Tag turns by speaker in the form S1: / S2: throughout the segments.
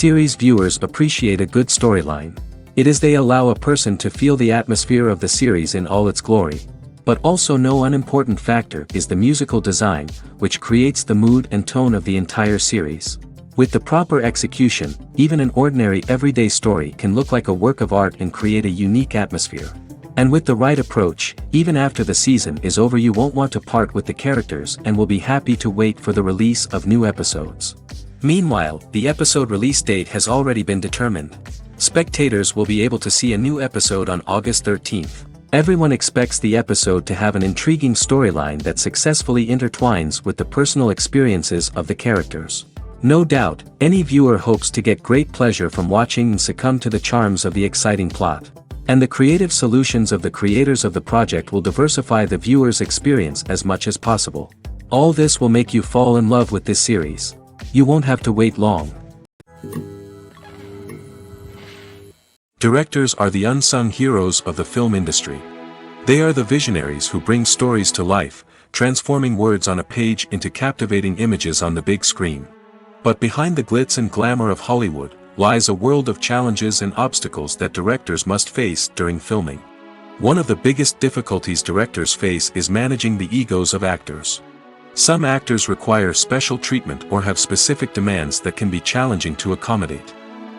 S1: Series viewers appreciate a good storyline. It is they allow a person to feel the atmosphere of the series in all its glory. But also no unimportant factor is the musical design, which creates the mood and tone of the entire series. With the proper execution, even an ordinary everyday story can look like a work of art and create a unique atmosphere. And with the right approach, even after the season is over you won't want to part with the characters and will be happy to wait for the release of new episodes. Meanwhile, the episode release date has already been determined. Spectators will be able to see a new episode on August 13th. Everyone expects the episode to have an intriguing storyline that successfully intertwines with the personal experiences of the characters. No doubt, any viewer hopes to get great pleasure from watching and succumb to the charms of the exciting plot. And the creative solutions of the creators of the project will diversify the viewer's experience as much as possible. All this will make you fall in love with this series. You won't have to wait long. Directors are the unsung heroes of the film industry. They are the visionaries who bring stories to life, transforming words on a page into captivating images on the big screen. But behind the glitz and glamour of Hollywood, lies a world of challenges and obstacles that directors must face during filming. One of the biggest difficulties directors face is managing the egos of actors. Some actors require special treatment or have specific demands that can be challenging to accommodate.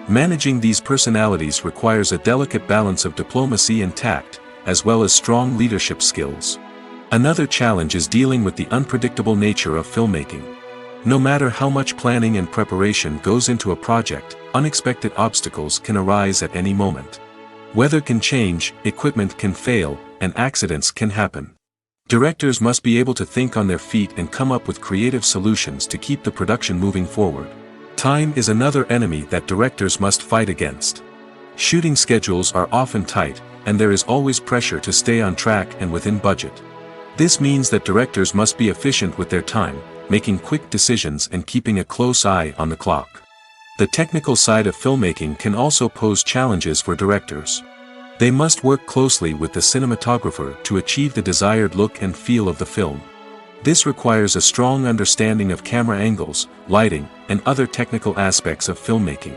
S1: Managing these personalities requires a delicate balance of diplomacy and tact, as well as strong leadership skills. Another challenge is dealing with the unpredictable nature of filmmaking. No matter how much planning and preparation goes into a project, unexpected obstacles can arise at any moment. Weather can change, equipment can fail, and accidents can happen. Directors must be able to think on their feet and come up with creative solutions to keep the production moving forward. Time is another enemy that directors must fight against. Shooting schedules are often tight, and there is always pressure to stay on track and within budget. This means that directors must be efficient with their time, making quick decisions and keeping a close eye on the clock. The technical side of filmmaking can also pose challenges for directors. They must work closely with the cinematographer to achieve the desired look and feel of the film. This requires a strong understanding of camera angles, lighting, and other technical aspects of filmmaking.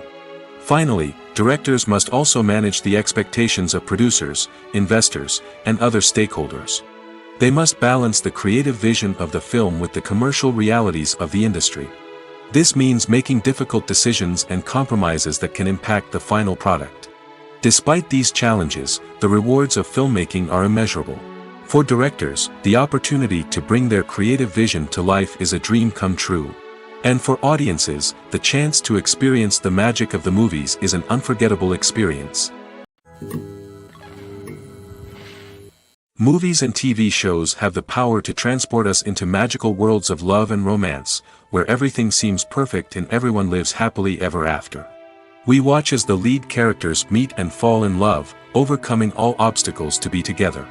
S1: Finally, directors must also manage the expectations of producers, investors, and other stakeholders. They must balance the creative vision of the film with the commercial realities of the industry. This means making difficult decisions and compromises that can impact the final product. Despite these challenges, the rewards of filmmaking are immeasurable. For directors, the opportunity to bring their creative vision to life is a dream come true. And for audiences, the chance to experience the magic of the movies is an unforgettable experience. Movies and TV shows have the power to transport us into magical worlds of love and romance, where everything seems perfect and everyone lives happily ever after. We watch as the lead characters meet and fall in love, overcoming all obstacles to be together.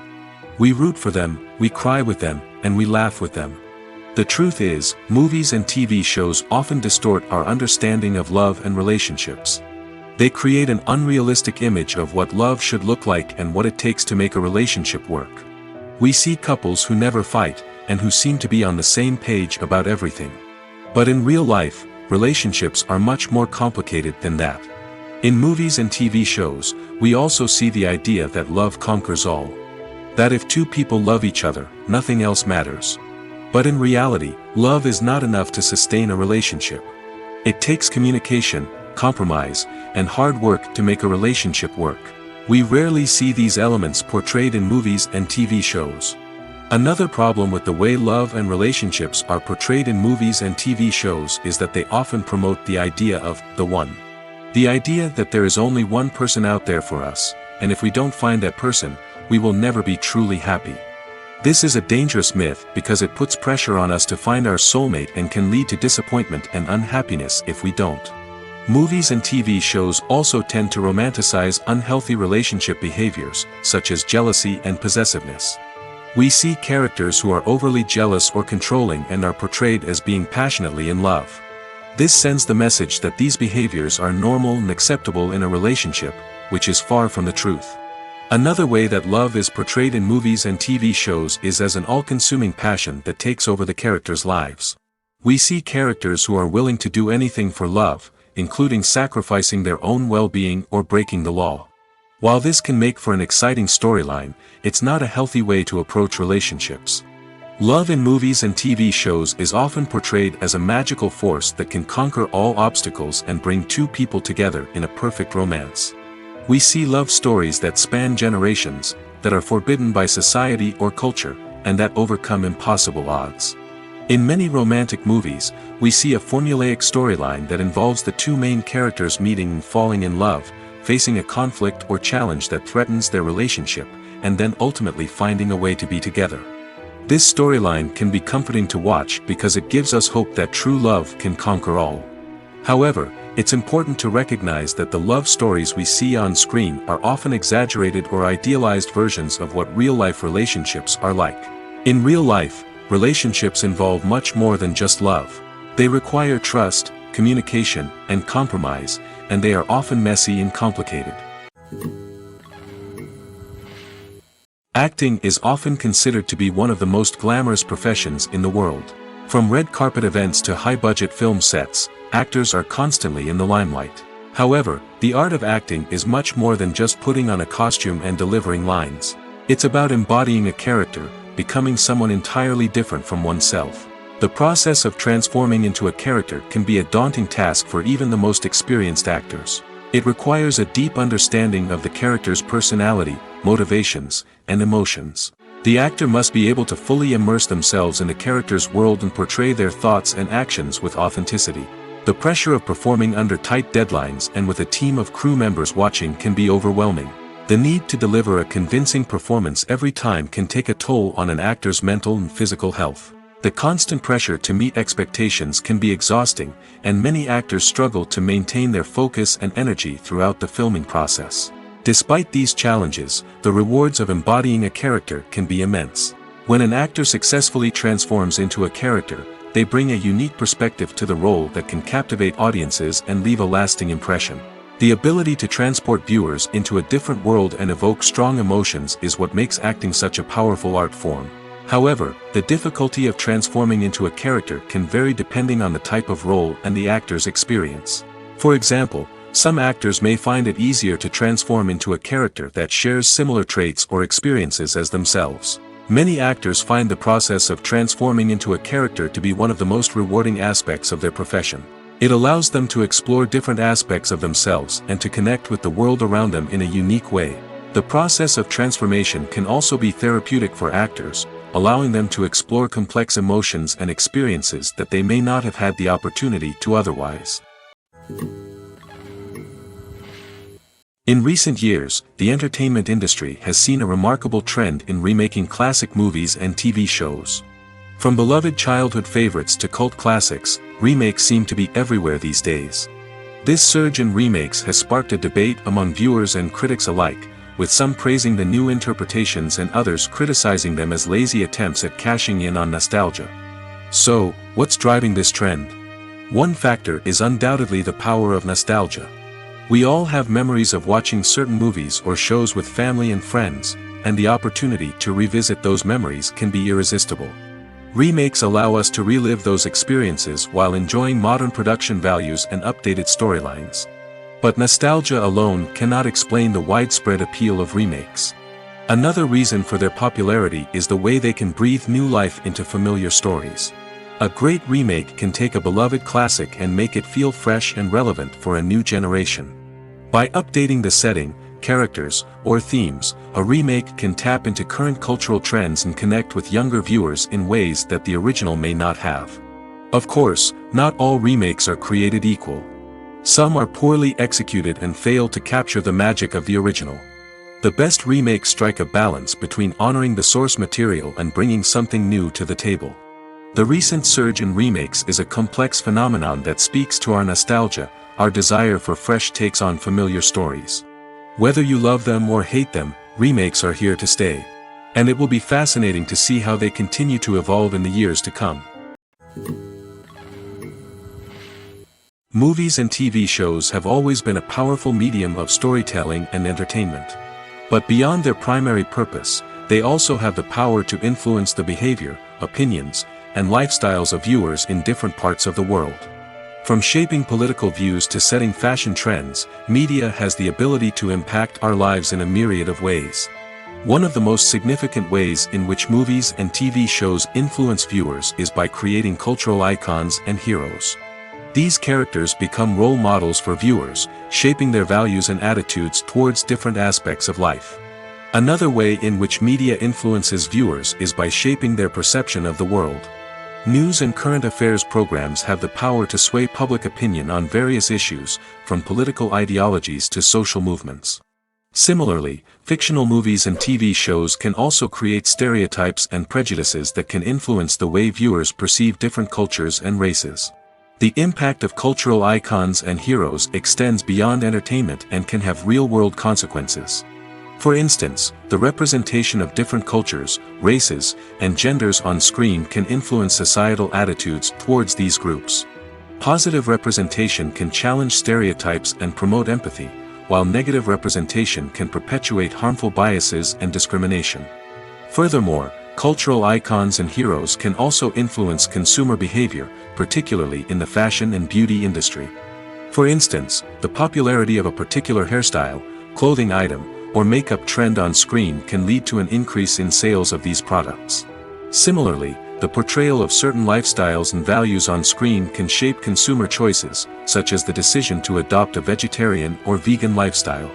S1: We root for them, we cry with them, and we laugh with them. The truth is, movies and TV shows often distort our understanding of love and relationships. They create an unrealistic image of what love should look like and what it takes to make a relationship work. We see couples who never fight, and who seem to be on the same page about everything. But in real life, relationships are much more complicated than that. In movies and TV shows, we also see the idea that love conquers all. That if two people love each other, nothing else matters. But in reality, love is not enough to sustain a relationship. It takes communication, compromise, and hard work to make a relationship work. We rarely see these elements portrayed in movies and TV shows. Another problem with the way love and relationships are portrayed in movies and TV shows is that they often promote the idea of the one. The idea that there is only one person out there for us, and if we don't find that person, we will never be truly happy. This is a dangerous myth because it puts pressure on us to find our soulmate and can lead to disappointment and unhappiness if we don't. Movies and TV shows also tend to romanticize unhealthy relationship behaviors, such as jealousy and possessiveness. We see characters who are overly jealous or controlling and are portrayed as being passionately in love. This sends the message that these behaviors are normal and acceptable in a relationship, which is far from the truth. Another way that love is portrayed in movies and TV shows is as an all-consuming passion that takes over the characters' lives. We see characters who are willing to do anything for love, including sacrificing their own well-being or breaking the law. While this can make for an exciting storyline, it's not a healthy way to approach relationships. Love in movies and TV shows is often portrayed as a magical force that can conquer all obstacles and bring two people together in a perfect romance. We see love stories that span generations, that are forbidden by society or culture, and that overcome impossible odds. In many romantic movies, we see a formulaic storyline that involves the two main characters meeting and falling in love, facing a conflict or challenge that threatens their relationship, and then ultimately finding a way to be together. This storyline can be comforting to watch because it gives us hope that true love can conquer all. However, it's important to recognize that the love stories we see on screen are often exaggerated or idealized versions of what real-life relationships are like. In real life, relationships involve much more than just love. They require trust, communication, and compromise, and they are often messy and complicated. Acting is often considered to be one of the most glamorous professions in the world. From red carpet events to high-budget film sets, actors are constantly in the limelight. However, the art of acting is much more than just putting on a costume and delivering lines. It's about embodying a character, becoming someone entirely different from oneself. The process of transforming into a character can be a daunting task for even the most experienced actors. It requires a deep understanding of the character's personality, motivations, and emotions. The actor must be able to fully immerse themselves in the character's world and portray their thoughts and actions with authenticity. The pressure of performing under tight deadlines and with a team of crew members watching can be overwhelming. The need to deliver a convincing performance every time can take a toll on an actor's mental and physical health. The constant pressure to meet expectations can be exhausting, and many actors struggle to maintain their focus and energy throughout the filming process. Despite these challenges, the rewards of embodying a character can be immense. When an actor successfully transforms into a character, they bring a unique perspective to the role that can captivate audiences and leave a lasting impression. The ability to transport viewers into a different world and evoke strong emotions is what makes acting such a powerful art form. However, the difficulty of transforming into a character can vary depending on the type of role and the actor's experience. For example, some actors may find it easier to transform into a character that shares similar traits or experiences as themselves. Many actors find the process of transforming into a character to be one of the most rewarding aspects of their profession. It allows them to explore different aspects of themselves and to connect with the world around them in a unique way. The process of transformation can also be therapeutic for actors, allowing them to explore complex emotions and experiences that they may not have had the opportunity to otherwise. In recent years, the entertainment industry has seen a remarkable trend in remaking classic movies and TV shows. From beloved childhood favorites to cult classics, remakes seem to be everywhere these days. This surge in remakes has sparked a debate among viewers and critics alike, with some praising the new interpretations and others criticizing them as lazy attempts at cashing in on nostalgia. So, what's driving this trend? One factor is undoubtedly the power of nostalgia. We all have memories of watching certain movies or shows with family and friends, and the opportunity to revisit those memories can be irresistible. Remakes allow us to relive those experiences while enjoying modern production values and updated storylines. But nostalgia alone cannot explain the widespread appeal of remakes. Another reason for their popularity is the way they can breathe new life into familiar stories. A great remake can take a beloved classic and make it feel fresh and relevant for a new generation. By updating the setting, characters, or themes, a remake can tap into current cultural trends and connect with younger viewers in ways that the original may not have. Of course, not all remakes are created equal. Some are poorly executed and fail to capture the magic of the original. The best remakes strike a balance between honoring the source material and bringing something new to the table. The recent surge in remakes is a complex phenomenon that speaks to our nostalgia, our desire for fresh takes on familiar stories. Whether you love them or hate them, remakes are here to stay. And it will be fascinating to see how they continue to evolve in the years to come. Movies and TV shows have always been a powerful medium of storytelling and entertainment. But beyond their primary purpose, they also have the power to influence the behavior, opinions, and lifestyles of viewers in different parts of the world. From shaping political views to setting fashion trends, media has the ability to impact our lives in a myriad of ways. One of the most significant ways in which movies and TV shows influence viewers is by creating cultural icons and heroes. These characters become role models for viewers, shaping their values and attitudes towards different aspects of life. Another way in which media influences viewers is by shaping their perception of the world. News and current affairs programs have the power to sway public opinion on various issues, from political ideologies to social movements. Similarly, fictional movies and TV shows can also create stereotypes and prejudices that can influence the way viewers perceive different cultures and races. The impact of cultural icons and heroes extends beyond entertainment and can have real-world consequences. For instance, the representation of different cultures, races, and genders on screen can influence societal attitudes towards these groups. Positive representation can challenge stereotypes and promote empathy, while negative representation can perpetuate harmful biases and discrimination. Furthermore, cultural icons and heroes can also influence consumer behavior, particularly in the fashion and beauty industry. For instance, the popularity of a particular hairstyle, clothing item, or makeup trend on screen can lead to an increase in sales of these products. Similarly, the portrayal of certain lifestyles and values on screen can shape consumer choices, such as the decision to adopt a vegetarian or vegan lifestyle.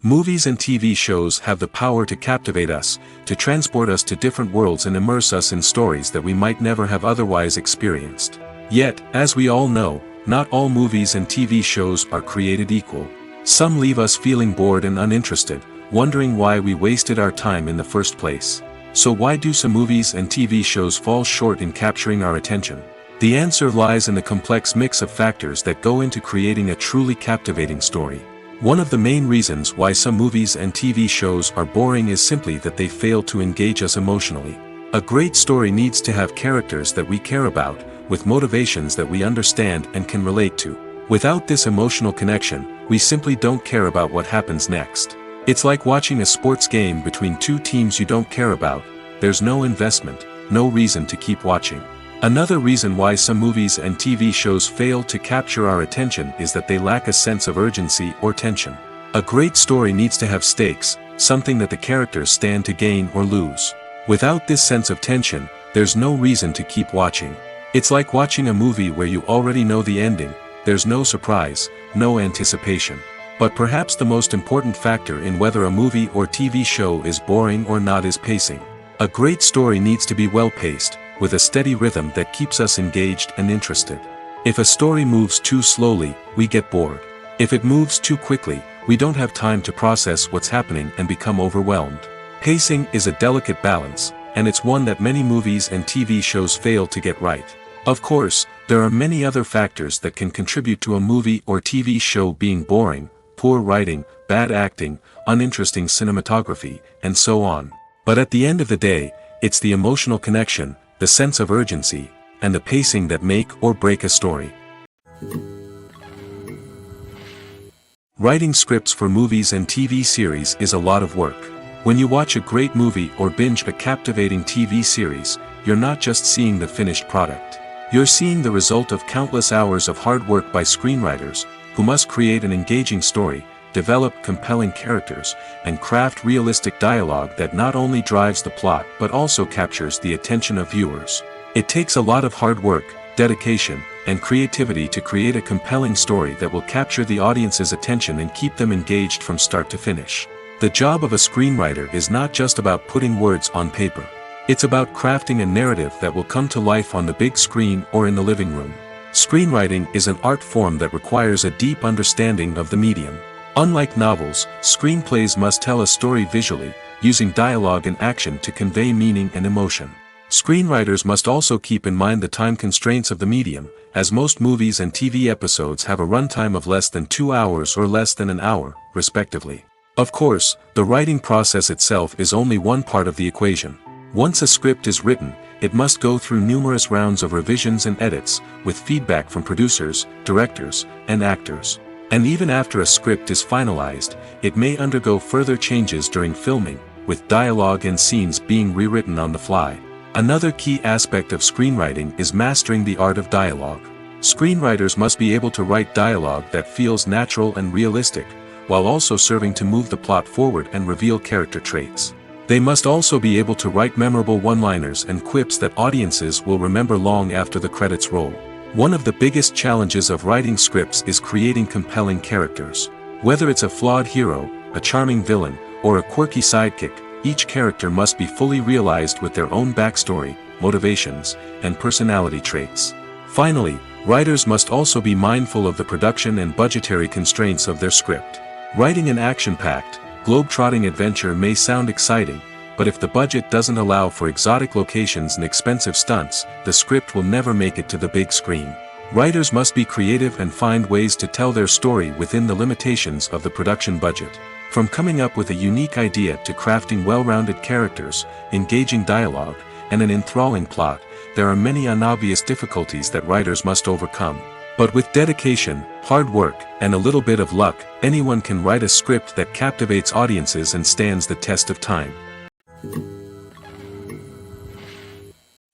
S1: Movies and TV shows have the power to captivate us, to transport us to different worlds and immerse us in stories that we might never have otherwise experienced. Yet, as we all know, not all movies and TV shows are created equal. Some leave us feeling bored and uninterested, wondering why we wasted our time in the first place. So why do some movies and TV shows fall short in capturing our attention? The answer lies in the complex mix of factors that go into creating a truly captivating story. One of the main reasons why some movies and TV shows are boring is simply that they fail to engage us emotionally. A great story needs to have characters that we care about, with motivations that we understand and can relate to. Without this emotional connection, we simply don't care about what happens next. It's like watching a sports game between two teams you don't care about. There's no investment, no reason to keep watching. Another reason why some movies and TV shows fail to capture our attention is that they lack a sense of urgency or tension. A great story needs to have stakes, something that the characters stand to gain or lose. Without this sense of tension, there's no reason to keep watching. It's like watching a movie where you already know the ending. There's no surprise, no anticipation. But perhaps the most important factor in whether a movie or TV show is boring or not is pacing. A great story needs to be well-paced, with a steady rhythm that keeps us engaged and interested. If a story moves too slowly, we get bored. If it moves too quickly, we don't have time to process what's happening and become overwhelmed. Pacing is a delicate balance, and it's one that many movies and TV shows fail to get right. Of course, there are many other factors that can contribute to a movie or TV show being boring: poor writing, bad acting, uninteresting cinematography, and so on. But at the end of the day, it's the emotional connection, the sense of urgency, and the pacing that make or break a story. Writing scripts for movies and TV series is a lot of work. When you watch a great movie or binge a captivating TV series, you're not just seeing the finished product. You're seeing the result of countless hours of hard work by screenwriters, who must create an engaging story, develop compelling characters, and craft realistic dialogue that not only drives the plot but also captures the attention of viewers. It takes a lot of hard work, dedication, and creativity to create a compelling story that will capture the audience's attention and keep them engaged from start to finish. The job of a screenwriter is not just about putting words on paper. It's about crafting a narrative that will come to life on the big screen or in the living room. Screenwriting is an art form that requires a deep understanding of the medium. Unlike novels, screenplays must tell a story visually, using dialogue and action to convey meaning and emotion. Screenwriters must also keep in mind the time constraints of the medium, as most movies and TV episodes have a runtime of less than 2 hours or less than an hour, respectively. Of course, the writing process itself is only one part of the equation. Once a script is written, it must go through numerous rounds of revisions and edits, with feedback from producers, directors, and actors. And even after a script is finalized, it may undergo further changes during filming, with dialogue and scenes being rewritten on the fly. Another key aspect of screenwriting is mastering the art of dialogue. Screenwriters must be able to write dialogue that feels natural and realistic, while also serving to move the plot forward and reveal character traits. They must also be able to write memorable one-liners and quips that audiences will remember long after the credits roll. One of the biggest challenges of writing scripts is creating compelling characters. Whether it's a flawed hero, a charming villain, or a quirky sidekick, each character must be fully realized with their own backstory, motivations, and personality traits. Finally, writers must also be mindful of the production and budgetary constraints of their script. Writing an action-packed, globe-trotting adventure may sound exciting, but if the budget doesn't allow for exotic locations and expensive stunts, the script will never make it to the big screen. Writers must be creative and find ways to tell their story within the limitations of the production budget. From coming up with a unique idea to crafting well-rounded characters, engaging dialogue, and an enthralling plot, there are many unobvious difficulties that writers must overcome. But with dedication, hard work, and a little bit of luck, anyone can write a script that captivates audiences and stands the test of time.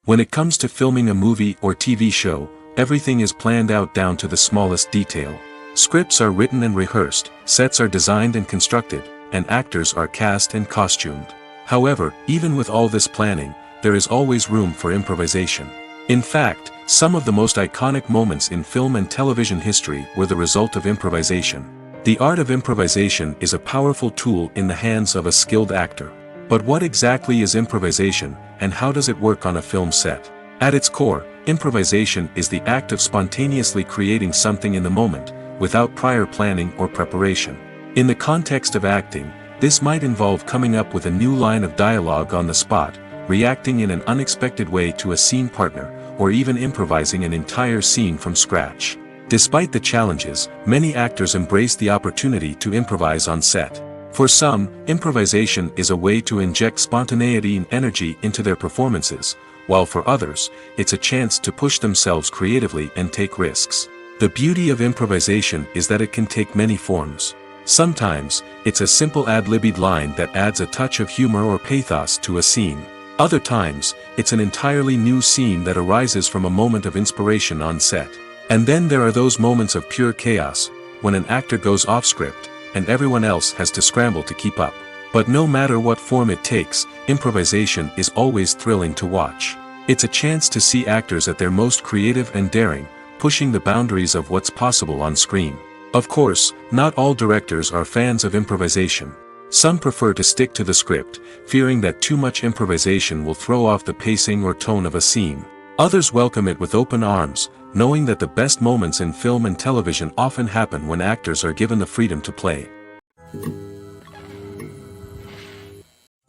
S1: When it comes to filming a movie or TV show, everything is planned out down to the smallest detail. Scripts are written and rehearsed, sets are designed and constructed, and actors are cast and costumed. However, even with all this planning, there is always room for improvisation. In fact, some of the most iconic moments in film and television history were the result of improvisation. The art of improvisation is a powerful tool in the hands of a skilled actor. But what exactly is improvisation, and how does it work on a film set? At its core, improvisation is the act of spontaneously creating something in the moment, without prior planning or preparation. In the context of acting, this might involve coming up with a new line of dialogue on the spot, reacting in an unexpected way to a scene partner, or even improvising an entire scene from scratch. Despite the challenges, many actors embrace the opportunity to improvise on set. For some, improvisation is a way to inject spontaneity and energy into their performances, while for others, it's a chance to push themselves creatively and take risks. The beauty of improvisation is that it can take many forms. Sometimes, it's a simple ad-libbed line that adds a touch of humor or pathos to a scene. Other times, it's an entirely new scene that arises from a moment of inspiration on set. And then there are those moments of pure chaos, when an actor goes off script, and everyone else has to scramble to keep up. But no matter what form it takes, improvisation is always thrilling to watch. It's a chance to see actors at their most creative and daring, pushing the boundaries of what's possible on screen. Of course, not all directors are fans of improvisation. Some prefer to stick to the script, fearing that too much improvisation will throw off the pacing or tone of a scene. Others welcome it with open arms, knowing that the best moments in film and television often happen when actors are given the freedom to play.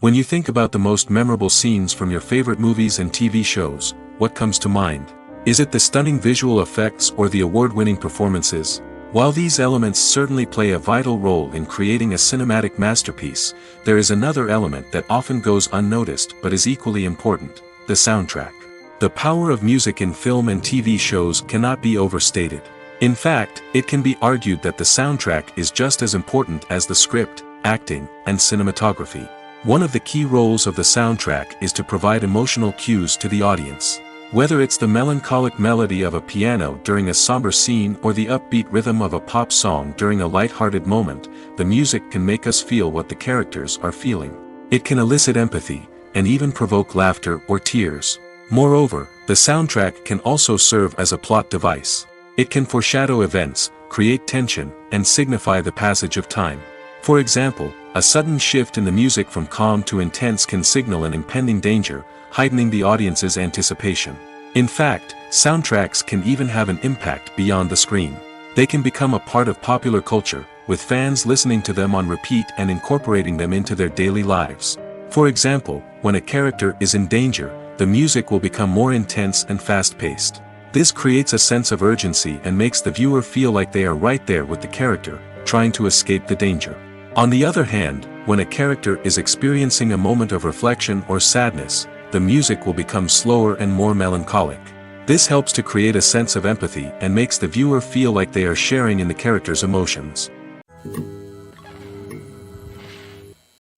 S1: When you think about the most memorable scenes from your favorite movies and TV shows, what comes to mind? Is it the stunning visual effects or the award-winning performances? While these elements certainly play a vital role in creating a cinematic masterpiece, there is another element that often goes unnoticed but is equally important: the soundtrack. The power of music in film and TV shows cannot be overstated. In fact, it can be argued that the soundtrack is just as important as the script, acting, and cinematography. One of the key roles of the soundtrack is to provide emotional cues to the audience. Whether it's the melancholic melody of a piano during a somber scene or the upbeat rhythm of a pop song during a light-hearted moment, the music can make us feel what the characters are feeling. It can elicit empathy, and even provoke laughter or tears. Moreover, the soundtrack can also serve as a plot device. It can foreshadow events, create tension, and signify the passage of time. For example, a sudden shift in the music from calm to intense can signal an impending danger, heightening the audience's anticipation. In fact, soundtracks can even have an impact beyond the screen. They can become a part of popular culture, with fans listening to them on repeat and incorporating them into their daily lives. For example, when a character is in danger, the music will become more intense and fast-paced. This creates a sense of urgency and makes the viewer feel like they are right there with the character, trying to escape the danger. On the other hand, when a character is experiencing a moment of reflection or sadness, the music will become slower and more melancholic. This helps to create a sense of empathy and makes the viewer feel like they are sharing in the character's emotions.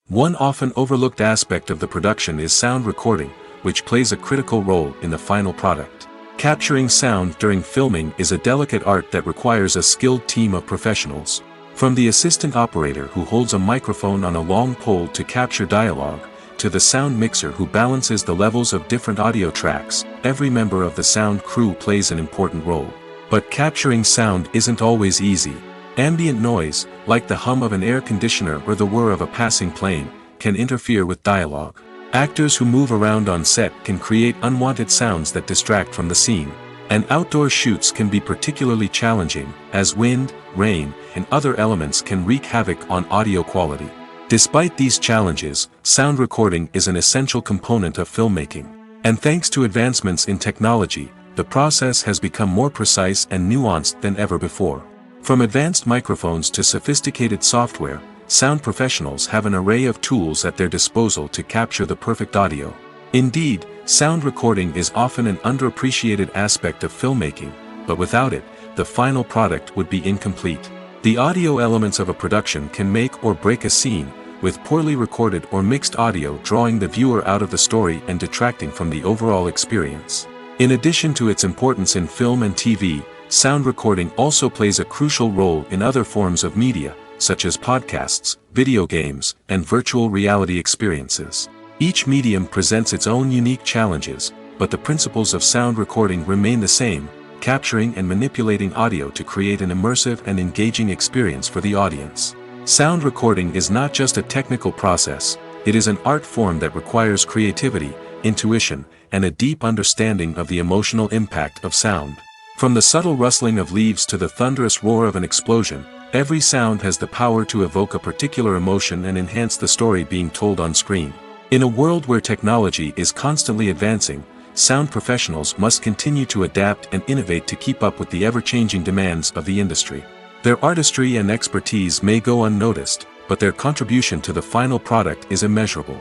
S1: One often overlooked aspect of the production is sound recording, which plays a critical role in the final product. Capturing sound during filming is a delicate art that requires a skilled team of professionals. From the assistant operator who holds a microphone on a long pole to capture dialogue, to the sound mixer who balances the levels of different audio tracks, every member of the sound crew plays an important role. But capturing sound isn't always easy. Ambient noise, like the hum of an air conditioner or the whir of a passing plane, can interfere with dialogue. Actors who move around on set can create unwanted sounds that distract from the scene. And outdoor shoots can be particularly challenging, as wind, rain, and other elements can wreak havoc on audio quality. Despite these challenges, sound recording is an essential component of filmmaking. And thanks to advancements in technology, the process has become more precise and nuanced than ever before. From advanced microphones to sophisticated software, sound professionals have an array of tools at their disposal to capture the perfect audio. Indeed, sound recording is often an underappreciated aspect of filmmaking, but without it, the final product would be incomplete. The audio elements of a production can make or break a scene, with poorly recorded or mixed audio drawing the viewer out of the story and detracting from the overall experience. In addition to its importance in film and TV, sound recording also plays a crucial role in other forms of media, such as podcasts, video games, and virtual reality experiences. Each medium presents its own unique challenges, but the principles of sound recording remain the same, capturing and manipulating audio to create an immersive and engaging experience for the audience. Sound recording is not just a technical process, it is an art form that requires creativity, intuition, and a deep understanding of the emotional impact of sound. From the subtle rustling of leaves to the thunderous roar of an explosion, every sound has the power to evoke a particular emotion and enhance the story being told on screen. In a world where technology is constantly advancing, sound professionals must continue to adapt and innovate to keep up with the ever-changing demands of the industry. Their artistry and expertise may go unnoticed, but their contribution to the final product is immeasurable.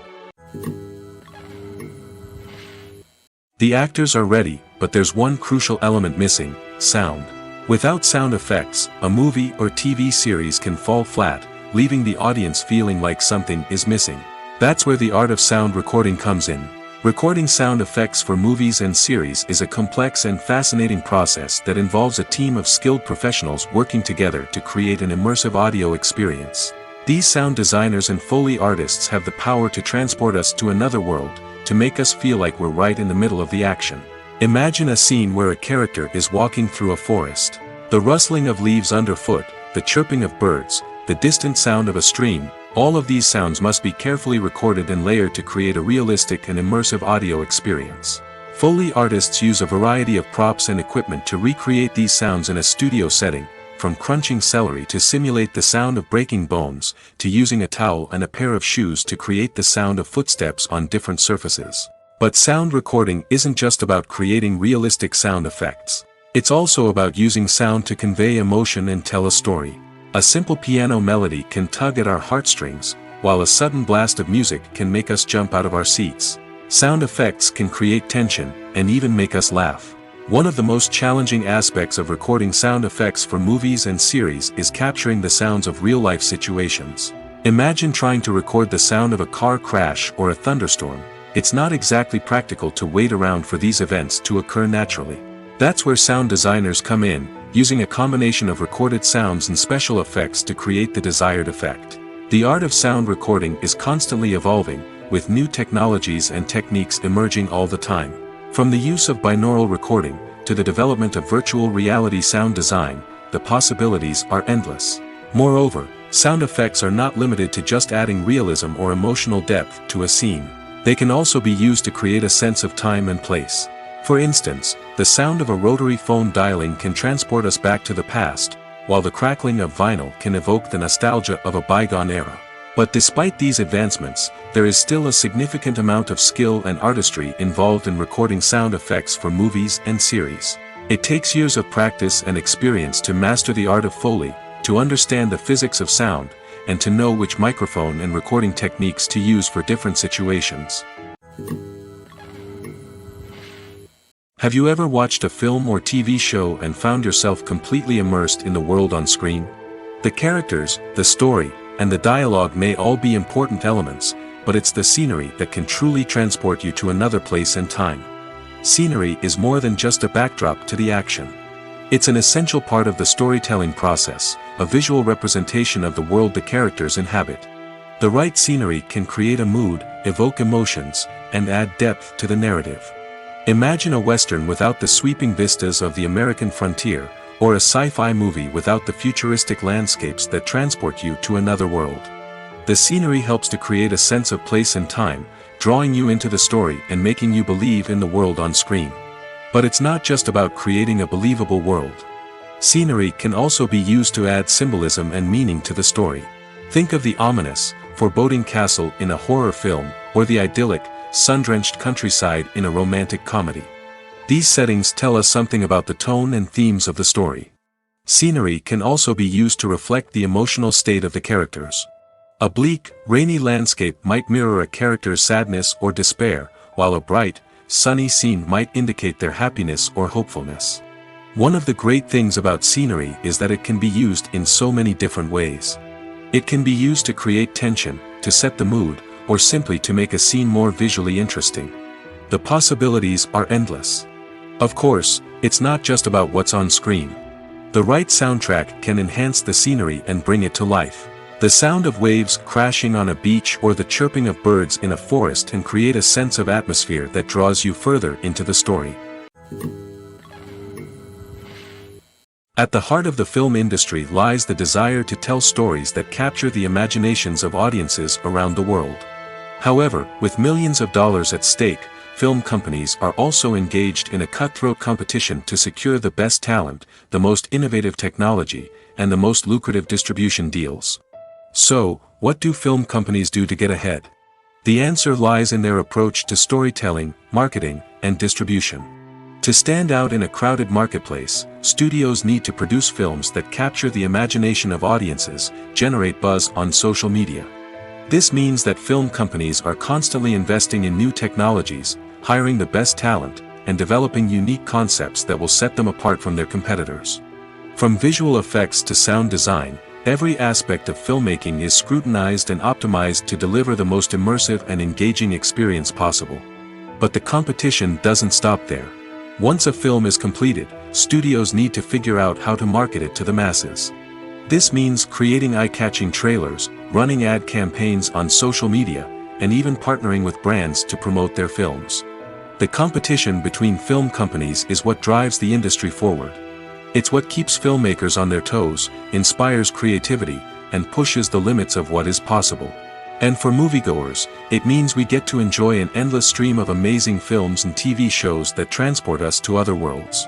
S1: The actors are ready, but there's one crucial element missing: sound. Without sound effects, a movie or TV series can fall flat, leaving the audience feeling like something is missing. That's where the art of sound recording comes in. Recording sound effects for movies and series is a complex and fascinating process that involves a team of skilled professionals working together to create an immersive audio experience. These sound designers and Foley artists have the power to transport us to another world, to make us feel like we're right in the middle of the action. Imagine a scene where a character is walking through a forest. The rustling of leaves underfoot, the chirping of birds, the distant sound of a stream, all of these sounds must be carefully recorded and layered to create a realistic and immersive audio experience. Foley artists use a variety of props and equipment to recreate these sounds in a studio setting, from crunching celery to simulate the sound of breaking bones, to using a towel and a pair of shoes to create the sound of footsteps on different surfaces. But sound recording isn't just about creating realistic sound effects. It's also about using sound to convey emotion and tell a story. A simple piano melody can tug at our heartstrings, while a sudden blast of music can make us jump out of our seats. Sound effects can create tension, and even make us laugh. One of the most challenging aspects of recording sound effects for movies and series is capturing the sounds of real-life situations. Imagine trying to record the sound of a car crash or a thunderstorm. It's not exactly practical to wait around for these events to occur naturally. That's where sound designers come in, using a combination of recorded sounds and special effects to create the desired effect. The art of sound recording is constantly evolving, with new technologies and techniques emerging all the time. From the use of binaural recording, to the development of virtual reality sound design, the possibilities are endless. Moreover, sound effects are not limited to just adding realism or emotional depth to a scene. They can also be used to create a sense of time and place. For instance, the sound of a rotary phone dialing can transport us back to the past, while the crackling of vinyl can evoke the nostalgia of a bygone era. But despite these advancements, there is still a significant amount of skill and artistry involved in recording sound effects for movies and series. It takes years of practice and experience to master the art of Foley, to understand the physics of sound, and to know which microphone and recording techniques to use for different situations. Have you ever watched a film or TV show and found yourself completely immersed in the world on screen? The characters, the story, and the dialogue may all be important elements, but it's the scenery that can truly transport you to another place and time. Scenery is more than just a backdrop to the action. It's an essential part of the storytelling process, a visual representation of the world the characters inhabit. The right scenery can create a mood, evoke emotions, and add depth to the narrative. Imagine a Western without the sweeping vistas of the American frontier, or a sci-fi movie without the futuristic landscapes that transport you to another world. The scenery helps to create a sense of place and time, drawing you into the story and making you believe in the world on screen. But it's not just about creating a believable world. Scenery can also be used to add symbolism and meaning to the story. Think of the ominous, foreboding castle in a horror film, or the idyllic, sun-drenched countryside in a romantic comedy. These settings tell us something about the tone and themes of the story. Scenery can also be used to reflect the emotional state of the characters. A bleak, rainy landscape might mirror a character's sadness or despair, while a bright, sunny scene might indicate their happiness or hopefulness. One of the great things about scenery is that it can be used in so many different ways. It can be used to create tension, to set the mood, or simply to make a scene more visually interesting. The possibilities are endless. Of course, it's not just about what's on screen. The right soundtrack can enhance the scenery and bring it to life. The sound of waves crashing on a beach or the chirping of birds in a forest can create a sense of atmosphere that draws you further into the story. At the heart of the film industry lies the desire to tell stories that capture the imaginations of audiences around the world. However, with millions of dollars at stake, film companies are also engaged in a cutthroat competition to secure the best talent, the most innovative technology, and the most lucrative distribution deals. So, what do film companies do to get ahead? The answer lies in their approach to storytelling, marketing, and distribution. To stand out in a crowded marketplace, studios need to produce films that capture the imagination of audiences, generate buzz on social media. This means that film companies are constantly investing in new technologies, hiring the best talent, and developing unique concepts that will set them apart from their competitors. From visual effects to sound design, every aspect of filmmaking is scrutinized and optimized to deliver the most immersive and engaging experience possible. But the competition doesn't stop there. Once a film is completed, studios need to figure out how to market it to the masses. This means creating eye-catching trailers, running ad campaigns on social media, and even partnering with brands to promote their films. The competition between film companies is what drives the industry forward. It's what keeps filmmakers on their toes, inspires creativity, and pushes the limits of what is possible. And for moviegoers, it means we get to enjoy an endless stream of amazing films and TV shows that transport us to other worlds.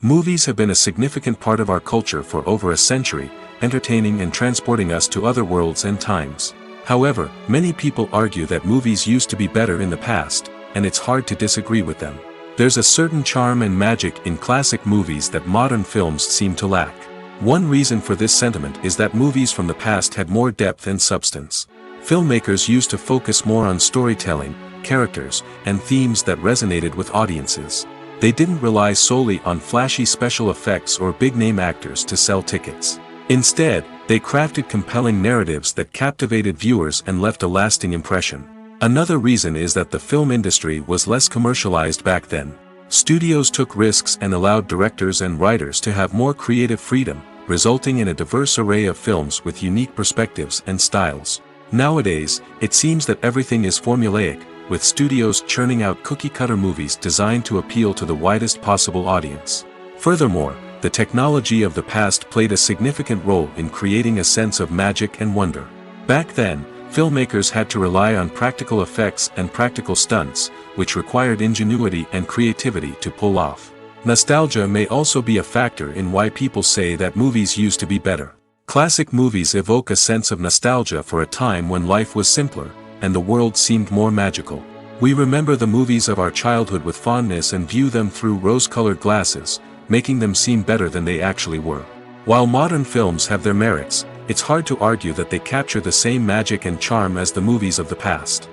S1: Movies have been a significant part of our culture for over a century, entertaining and transporting us to other worlds and times. However, many people argue that movies used to be better in the past, and it's hard to disagree with them. There's a certain charm and magic in classic movies that modern films seem to lack. One reason for this sentiment is that movies from the past had more depth and substance. Filmmakers used to focus more on storytelling, characters, and themes that resonated with audiences. They didn't rely solely on flashy special effects or big-name actors to sell tickets. Instead, they crafted compelling narratives that captivated viewers and left a lasting impression. Another reason is that the film industry was less commercialized back then. Studios took risks and allowed directors and writers to have more creative freedom, resulting in a diverse array of films with unique perspectives and styles. Nowadays, it seems that everything is formulaic, with studios churning out cookie-cutter movies designed to appeal to the widest possible audience. Furthermore, the technology of the past played a significant role in creating a sense of magic and wonder. Back then, filmmakers had to rely on practical effects and practical stunts, which required ingenuity and creativity to pull off. Nostalgia may also be a factor in why people say that movies used to be better. Classic movies evoke a sense of nostalgia for a time when life was simpler, and the world seemed more magical. We remember the movies of our childhood with fondness and view them through rose-colored glasses, making them seem better than they actually were. While modern films have their merits, it's hard to argue that they capture the same magic and charm as the movies of the past.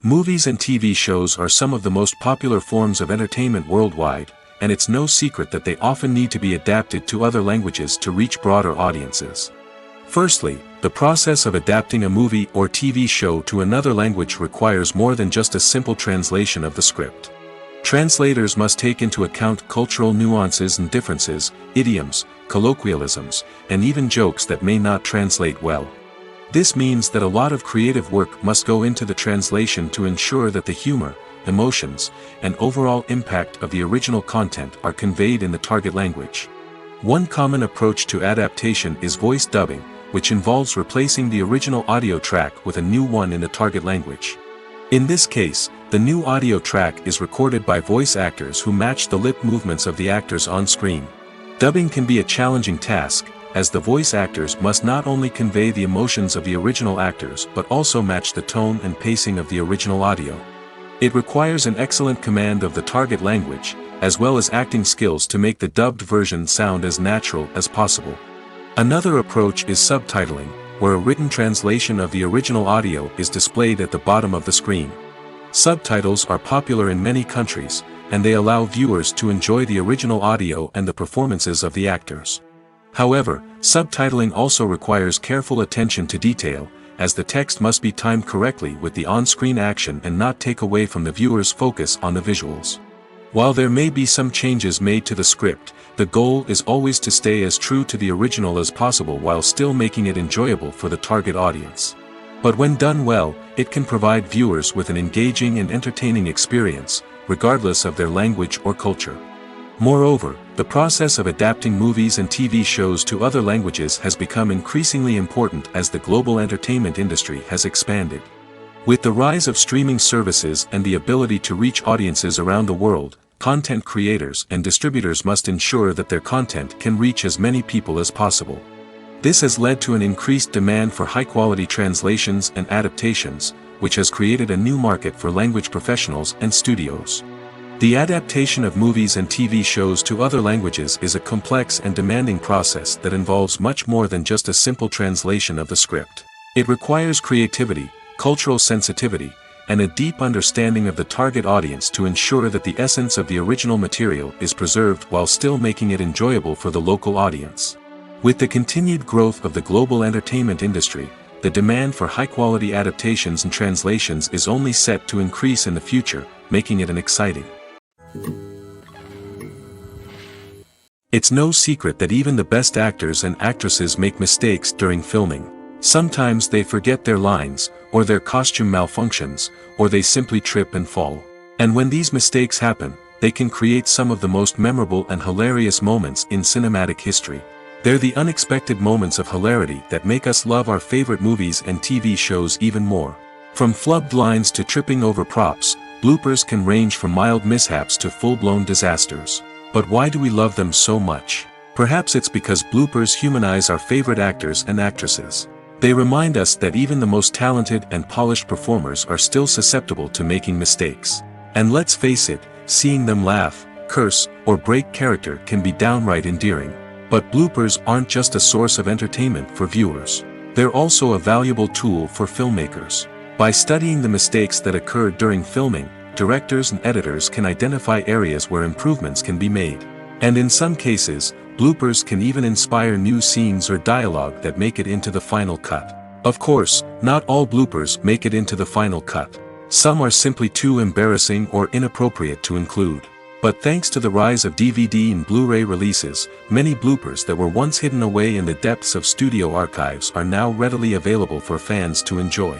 S1: Movies and TV shows are some of the most popular forms of entertainment worldwide, and it's no secret that they often need to be adapted to other languages to reach broader audiences. Firstly, the process of adapting a movie or TV show to another language requires more than just a simple translation of the script. Translators must take into account cultural nuances and differences, idioms, colloquialisms, and even jokes that may not translate well. This means that a lot of creative work must go into the translation to ensure that the humor, emotions, and overall impact of the original content are conveyed in the target language. One common approach to adaptation is voice dubbing, which involves replacing the original audio track with a new one in the target language. In this case, the new audio track is recorded by voice actors who match the lip movements of the actors on screen. Dubbing can be a challenging task, as the voice actors must not only convey the emotions of the original actors but also match the tone and pacing of the original audio. It requires an excellent command of the target language, as well as acting skills to make the dubbed version sound as natural as possible. Another approach is subtitling, where a written translation of the original audio is displayed at the bottom of the screen. Subtitles are popular in many countries, and they allow viewers to enjoy the original audio and the performances of the actors. However, subtitling also requires careful attention to detail, as the text must be timed correctly with the on-screen action and not take away from the viewer's focus on the visuals. While there may be some changes made to the script, the goal is always to stay as true to the original as possible while still making it enjoyable for the target audience. But when done well, it can provide viewers with an engaging and entertaining experience, regardless of their language or culture. Moreover, the process of adapting movies and TV shows to other languages has become increasingly important as the global entertainment industry has expanded. With the rise of streaming services and the ability to reach audiences around the world, content creators and distributors must ensure that their content can reach as many people as possible. This has led to an increased demand for high-quality translations and adaptations, which has created a new market for language professionals and studios. The adaptation of movies and TV shows to other languages is a complex and demanding process that involves much more than just a simple translation of the script. It requires creativity, cultural sensitivity, and a deep understanding of the target audience to ensure that the essence of the original material is preserved while still making it enjoyable for the local audience. With the continued growth of the global entertainment industry, the demand for high-quality adaptations and translations is only set to increase in the future, making it an exciting. It's no secret that even the best actors and actresses make mistakes during filming. Sometimes they forget their lines, or their costume malfunctions, or they simply trip and fall. And when these mistakes happen, they can create some of the most memorable and hilarious moments in cinematic history. They're the unexpected moments of hilarity that make us love our favorite movies and TV shows even more. From flubbed lines to tripping over props, bloopers can range from mild mishaps to full-blown disasters. But why do we love them so much? Perhaps it's because bloopers humanize our favorite actors and actresses. They remind us that even the most talented and polished performers are still susceptible to making mistakes. And let's face it, seeing them laugh, curse, or break character can be downright endearing. But bloopers aren't just a source of entertainment for viewers. They're also a valuable tool for filmmakers. By studying the mistakes that occurred during filming, directors and editors can identify areas where improvements can be made. And in some cases, bloopers can even inspire new scenes or dialogue that make it into the final cut. Of course, not all bloopers make it into the final cut. Some are simply too embarrassing or inappropriate to include. But thanks to the rise of DVD and Blu-ray releases, many bloopers that were once hidden away in the depths of studio archives are now readily available for fans to enjoy.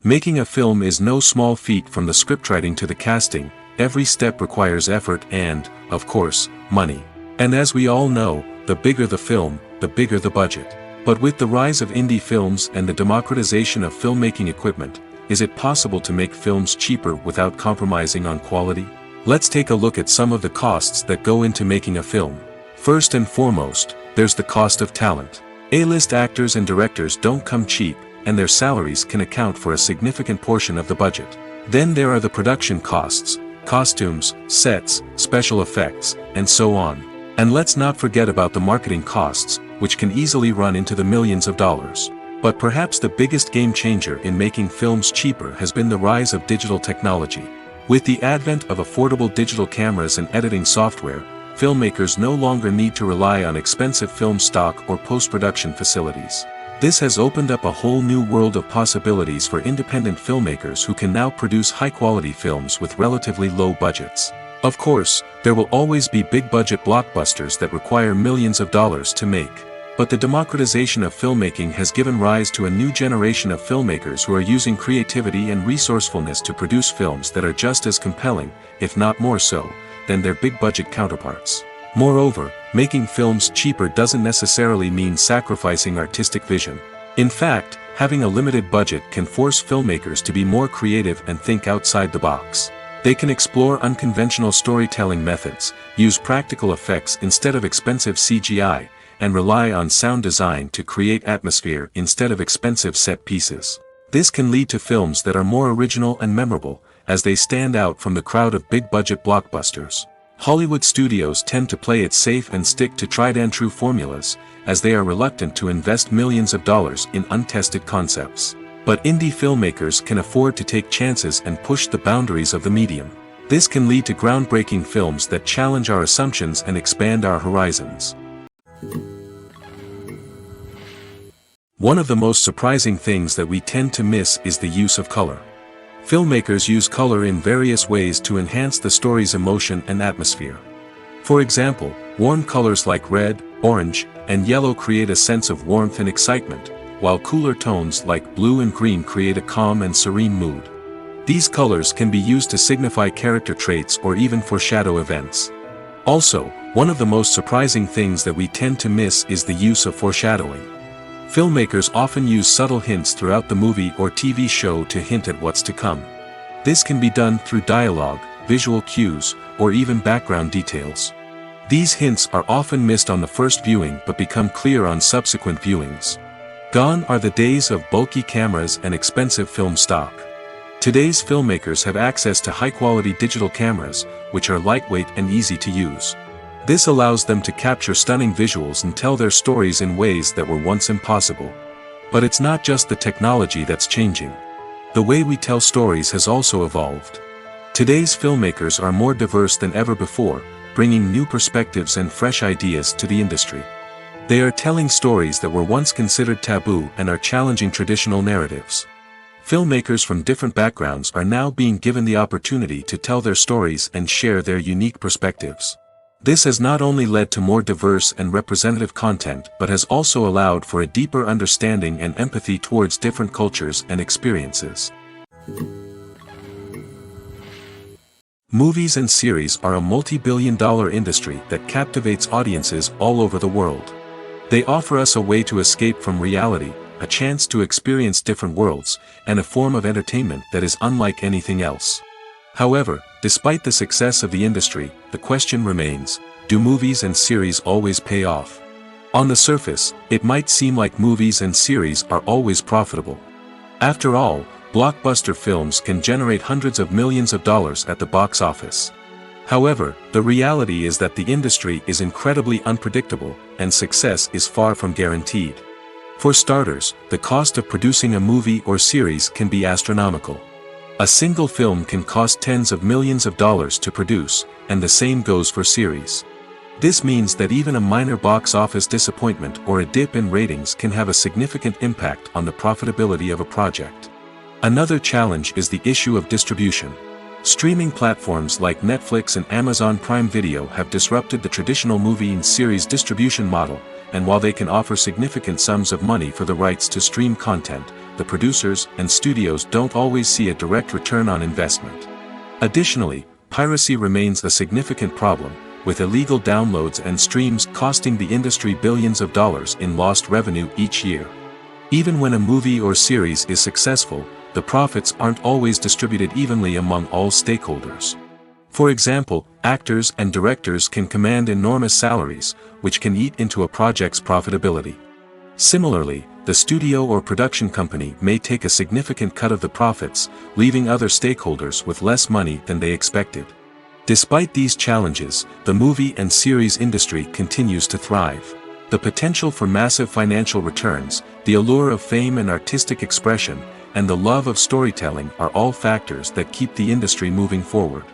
S1: Making a film is no small feat. From the scriptwriting to the casting, every step requires effort and, of course, money. And as we all know, the bigger the film, the bigger the budget. But with the rise of indie films and the democratization of filmmaking equipment, is it possible to make films cheaper without compromising on quality? Let's take a look at some of the costs that go into making a film. First and foremost, there's the cost of talent. A-list actors and directors don't come cheap, and their salaries can account for a significant portion of the budget. Then there are the production costs, costumes, sets, special effects, and so on. And let's not forget about the marketing costs, which can easily run into the millions of dollars. But perhaps the biggest game changer in making films cheaper has been the rise of digital technology. With the advent of affordable digital cameras and editing software, filmmakers no longer need to rely on expensive film stock or post-production facilities. This has opened up a whole new world of possibilities for independent filmmakers who can now produce high-quality films with relatively low budgets. Of course, there will always be big-budget blockbusters that require millions of dollars to make. But the democratization of filmmaking has given rise to a new generation of filmmakers who are using creativity and resourcefulness to produce films that are just as compelling, if not more so, than their big-budget counterparts. Moreover, making films cheaper doesn't necessarily mean sacrificing artistic vision. In fact, having a limited budget can force filmmakers to be more creative and think outside the box. They can explore unconventional storytelling methods, use practical effects instead of expensive CGI, and rely on sound design to create atmosphere instead of expensive set pieces. This can lead to films that are more original and memorable, as they stand out from the crowd of big-budget blockbusters. Hollywood studios tend to play it safe and stick to tried-and-true formulas, as they are reluctant to invest millions of dollars in untested concepts. But indie filmmakers can afford to take chances and push the boundaries of the medium. This can lead to groundbreaking films that challenge our assumptions and expand our horizons. One of the most surprising things that we tend to miss is the use of color. Filmmakers use color in various ways to enhance the story's emotion and atmosphere. For example, warm colors like red, orange, and yellow create a sense of warmth and excitement, while cooler tones like blue and green create a calm and serene mood. These colors can be used to signify character traits or even foreshadow events. Also, one of the most surprising things that we tend to miss is the use of foreshadowing. Filmmakers often use subtle hints throughout the movie or TV show to hint at what's to come. This can be done through dialogue, visual cues, or even background details. These hints are often missed on the first viewing but become clear on subsequent viewings. Gone are the days of bulky cameras and expensive film stock. Today's filmmakers have access to high-quality digital cameras, which are lightweight and easy to use. This allows them to capture stunning visuals and tell their stories in ways that were once impossible. But it's not just the technology that's changing. The way we tell stories has also evolved. Today's filmmakers are more diverse than ever before, bringing new perspectives and fresh ideas to the industry. They are telling stories that were once considered taboo and are challenging traditional narratives. Filmmakers from different backgrounds are now being given the opportunity to tell their stories and share their unique perspectives. This has not only led to more diverse and representative content but has also allowed for a deeper understanding and empathy towards different cultures and experiences. Movies and series are a multi-billion-dollar industry that captivates audiences all over the world. They offer us a way to escape from reality, a chance to experience different worlds, and a form of entertainment that is unlike anything else. However, despite the success of the industry, the question remains, do movies and series always pay off? On the surface, it might seem like movies and series are always profitable. After all, blockbuster films can generate hundreds of millions of dollars at the box office. However, the reality is that the industry is incredibly unpredictable, and success is far from guaranteed. For starters, the cost of producing a movie or series can be astronomical. A single film can cost tens of millions of dollars to produce, and the same goes for series. This means that even a minor box office disappointment or a dip in ratings can have a significant impact on the profitability of a project. Another challenge is the issue of distribution. Streaming platforms like Netflix and Amazon Prime Video have disrupted the traditional movie and series distribution model, and while they can offer significant sums of money for the rights to stream content, the producers and studios don't always see a direct return on investment. Additionally, piracy remains a significant problem, with illegal downloads and streams costing the industry billions of dollars in lost revenue each year. Even when a movie or series is successful, the profits aren't always distributed evenly among all stakeholders. For example, actors and directors can command enormous salaries, which can eat into a project's profitability. Similarly, the studio or production company may take a significant cut of the profits, leaving other stakeholders with less money than they expected. Despite these challenges, the movie and series industry continues to thrive. The potential for massive financial returns, the allure of fame and artistic expression, and the love of storytelling are all factors that keep the industry moving forward.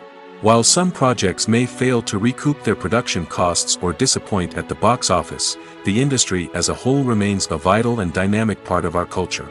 S1: While some projects may fail to recoup their production costs or disappoint at the box office, the industry as a whole remains a vital and dynamic part of our culture.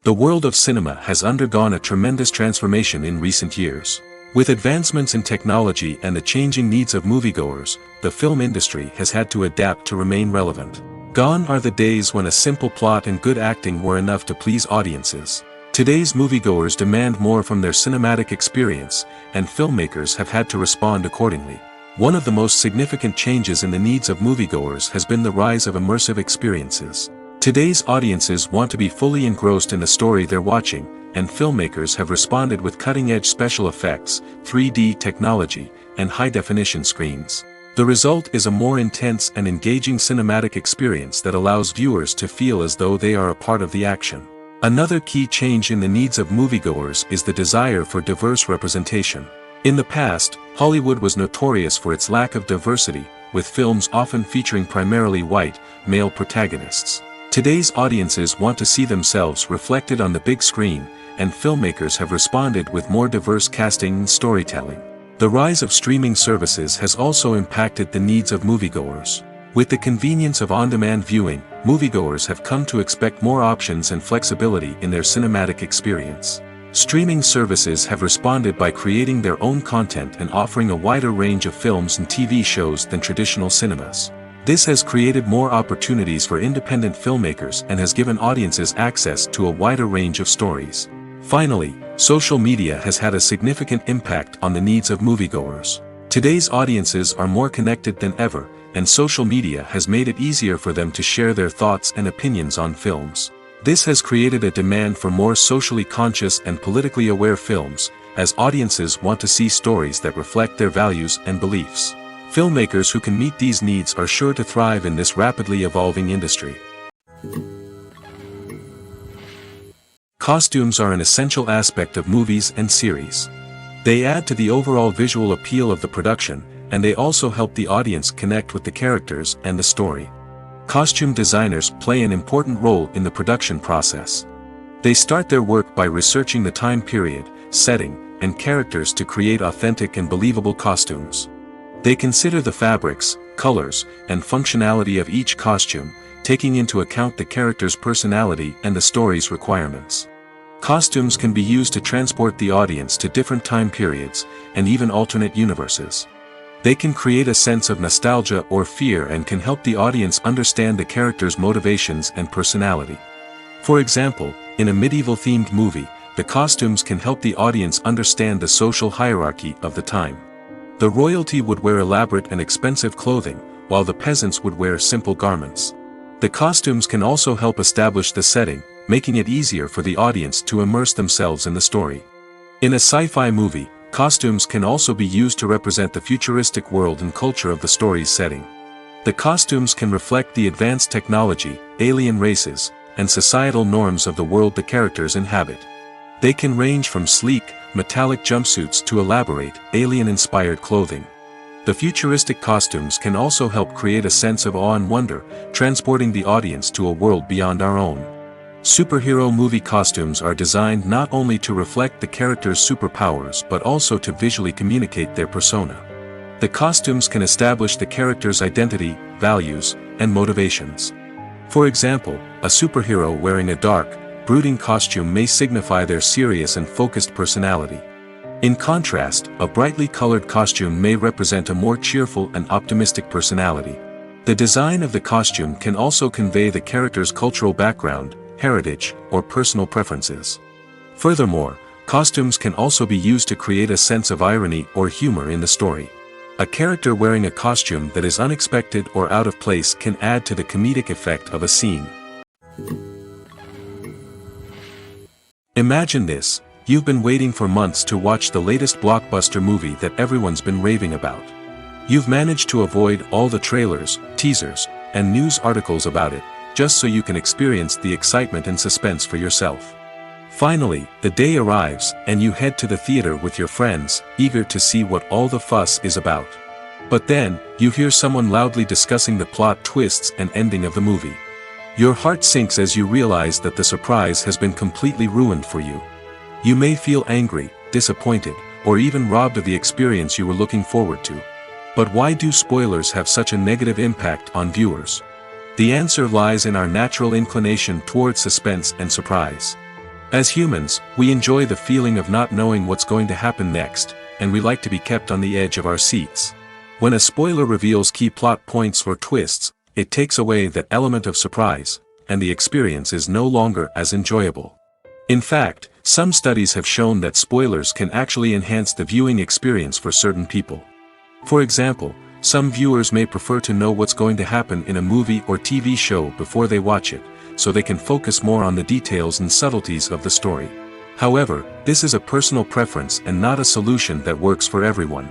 S1: The world of cinema has undergone a tremendous transformation in recent years. With advancements in technology and the changing needs of moviegoers, the film industry has had to adapt to remain relevant. Gone are the days when a simple plot and good acting were enough to please audiences. Today's moviegoers demand more from their cinematic experience, and filmmakers have had to respond accordingly. One of the most significant changes in the needs of moviegoers has been the rise of immersive experiences. Today's audiences want to be fully engrossed in the story they're watching, and filmmakers have responded with cutting-edge special effects, 3D technology, and high-definition screens. The result is a more intense and engaging cinematic experience that allows viewers to feel as though they are a part of the action. Another key change in the needs of moviegoers is the desire for diverse representation. In the past, Hollywood was notorious for its lack of diversity, with films often featuring primarily white, male protagonists. Today's audiences want to see themselves reflected on the big screen, and filmmakers have responded with more diverse casting and storytelling. The rise of streaming services has also impacted the needs of moviegoers. With the convenience of on-demand viewing, moviegoers have come to expect more options and flexibility in their cinematic experience. Streaming services have responded by creating their own content and offering a wider range of films and TV shows than traditional cinemas. This has created more opportunities for independent filmmakers and has given audiences access to a wider range of stories. Finally, social media has had a significant impact on the needs of moviegoers. Today's audiences are more connected than ever, and social media has made it easier for them to share their thoughts and opinions on films. This has created a demand for more socially conscious and politically aware films, as audiences want to see stories that reflect their values and beliefs. Filmmakers who can meet these needs are sure to thrive in this rapidly evolving industry. Costumes are an essential aspect of movies and series. They add to the overall visual appeal of the production, and they also help the audience connect with the characters and the story. Costume designers play an important role in the production process. They start their work by researching the time period, setting, and characters to create authentic and believable costumes. They consider the fabrics, colors, and functionality of each costume, taking into account the character's personality and the story's requirements. Costumes can be used to transport the audience to different time periods, and even alternate universes. They can create a sense of nostalgia or fear and can help the audience understand the character's motivations and personality. For example, in a medieval-themed movie, the costumes can help the audience understand the social hierarchy of the time. The royalty would wear elaborate and expensive clothing, while the peasants would wear simple garments. The costumes can also help establish the setting, making it easier for the audience to immerse themselves in the story. In a sci-fi movie, costumes can also be used to represent the futuristic world and culture of the story's setting. The costumes can reflect the advanced technology, alien races, and societal norms of the world the characters inhabit. They can range from sleek, metallic jumpsuits to elaborate, alien-inspired clothing. The futuristic costumes can also help create a sense of awe and wonder, transporting the audience to a world beyond our own. Superhero movie costumes are designed not only to reflect the character's superpowers but also to visually communicate their persona. The costumes can establish the character's identity, values, and motivations. For example, a superhero wearing a dark, brooding costume may signify their serious and focused personality. In contrast, a brightly colored costume may represent a more cheerful and optimistic personality. The design of the costume can also convey the character's cultural background, heritage, or personal preferences. Furthermore, costumes can also be used to create a sense of irony or humor in the story. A character wearing a costume that is unexpected or out of place can add to the comedic effect of a scene. Imagine this: you've been waiting for months to watch the latest blockbuster movie that everyone's been raving about. You've managed to avoid all the trailers, teasers, and news articles about it, just so you can experience the excitement and suspense for yourself. Finally, the day arrives, and you head to the theater with your friends, eager to see what all the fuss is about. But then, you hear someone loudly discussing the plot twists and ending of the movie. Your heart sinks as you realize that the surprise has been completely ruined for you. You may feel angry, disappointed, or even robbed of the experience you were looking forward to. But why do spoilers have such a negative impact on viewers? The answer lies in our natural inclination towards suspense and surprise. As humans, we enjoy the feeling of not knowing what's going to happen next, and we like to be kept on the edge of our seats. When a spoiler reveals key plot points or twists, it takes away that element of surprise, and the experience is no longer as enjoyable. In fact, some studies have shown that spoilers can actually enhance the viewing experience for certain people. For example, some viewers may prefer to know what's going to happen in a movie or TV show before they watch it, so they can focus more on the details and subtleties of the story. However, this is a personal preference and not a solution that works for everyone.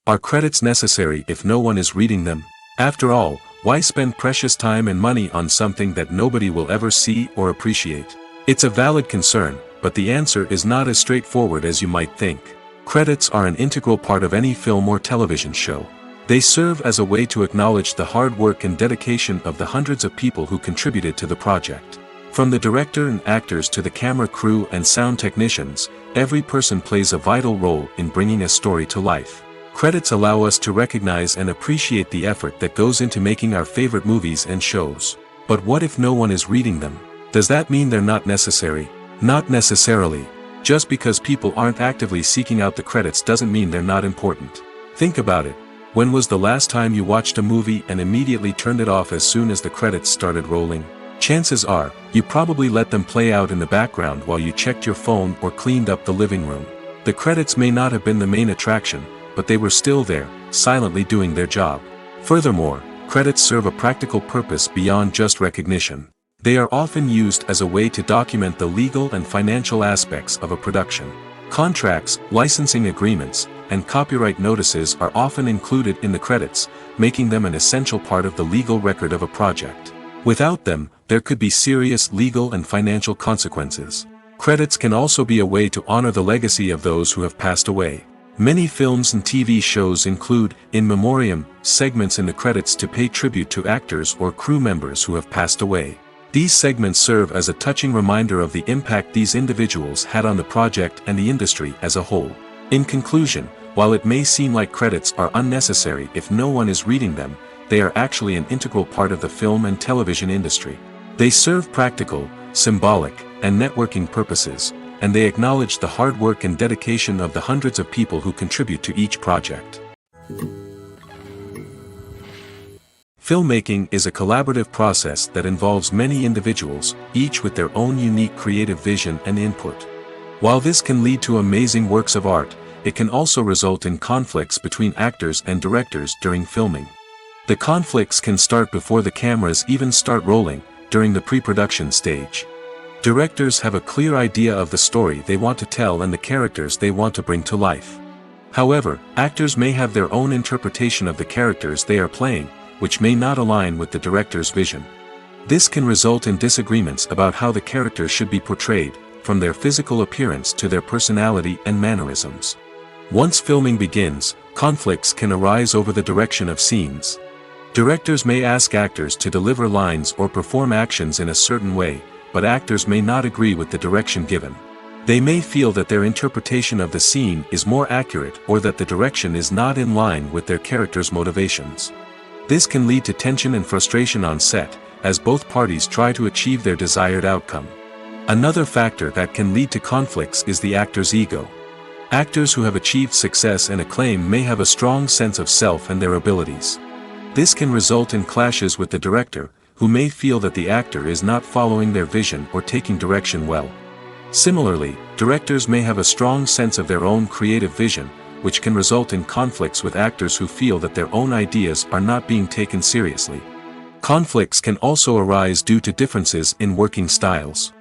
S1: Are credits necessary if no one is reading them? After all, why spend precious time and money on something that nobody will ever see or appreciate? It's a valid concern, but the answer is not as straightforward as you might think. Credits are an integral part of any film or television show. They serve as a way to acknowledge the hard work and dedication of the hundreds of people who contributed to the project. From the director and actors to the camera crew and sound technicians, every person plays a vital role in bringing a story to life. Credits allow us to recognize and appreciate the effort that goes into making our favorite movies and shows. But what if no one is reading them? Does that mean they're not necessary? Not necessarily. Just because people aren't actively seeking out the credits doesn't mean they're not important. Think about it. When was the last time you watched a movie and immediately turned it off as soon as the credits started rolling? Chances are, you probably let them play out in the background while you checked your phone or cleaned up the living room. The credits may not have been the main attraction, but they were still there, silently doing their job. Furthermore, credits serve a practical purpose beyond just recognition. They are often used as a way to document the legal and financial aspects of a production. Contracts, licensing agreements, and copyright notices are often included in the credits, making them an essential part of the legal record of a project. Without them, there could be serious legal and financial consequences. Credits can also be a way to honor the legacy of those who have passed away. Many films and TV shows include, in memoriam, segments in the credits to pay tribute to actors or crew members who have passed away. These segments serve as a touching reminder of the impact these individuals had on the project and the industry as a whole. In conclusion, while it may seem like credits are unnecessary if no one is reading them, they are actually an integral part of the film and television industry. They serve practical, symbolic, and networking purposes, and they acknowledge the hard work and dedication of the hundreds of people who contribute to each project. Filmmaking is a collaborative process that involves many individuals, each with their own unique creative vision and input. While this can lead to amazing works of art, it can also result in conflicts between actors and directors during filming. The conflicts can start before the cameras even start rolling, during the pre-production stage. Directors have a clear idea of the story they want to tell and the characters they want to bring to life. However, actors may have their own interpretation of the characters they are playing, which may not align with the director's vision. This can result in disagreements about how the characters should be portrayed, from their physical appearance to their personality and mannerisms. Once filming begins, conflicts can arise over the direction of scenes. Directors may ask actors to deliver lines or perform actions in a certain way, but actors may not agree with the direction given. They may feel that their interpretation of the scene is more accurate or that the direction is not in line with their character's motivations. This can lead to tension and frustration on set, as both parties try to achieve their desired outcome. Another factor that can lead to conflicts is the actor's ego. Actors who have achieved success and acclaim may have a strong sense of self and their abilities. This can result in clashes with the director, who may feel that the actor is not following their vision or taking direction well. Similarly, directors may have a strong sense of their own creative vision, which can result in conflicts with actors who feel that their own ideas are not being taken seriously. Conflicts can also arise due to differences in working styles.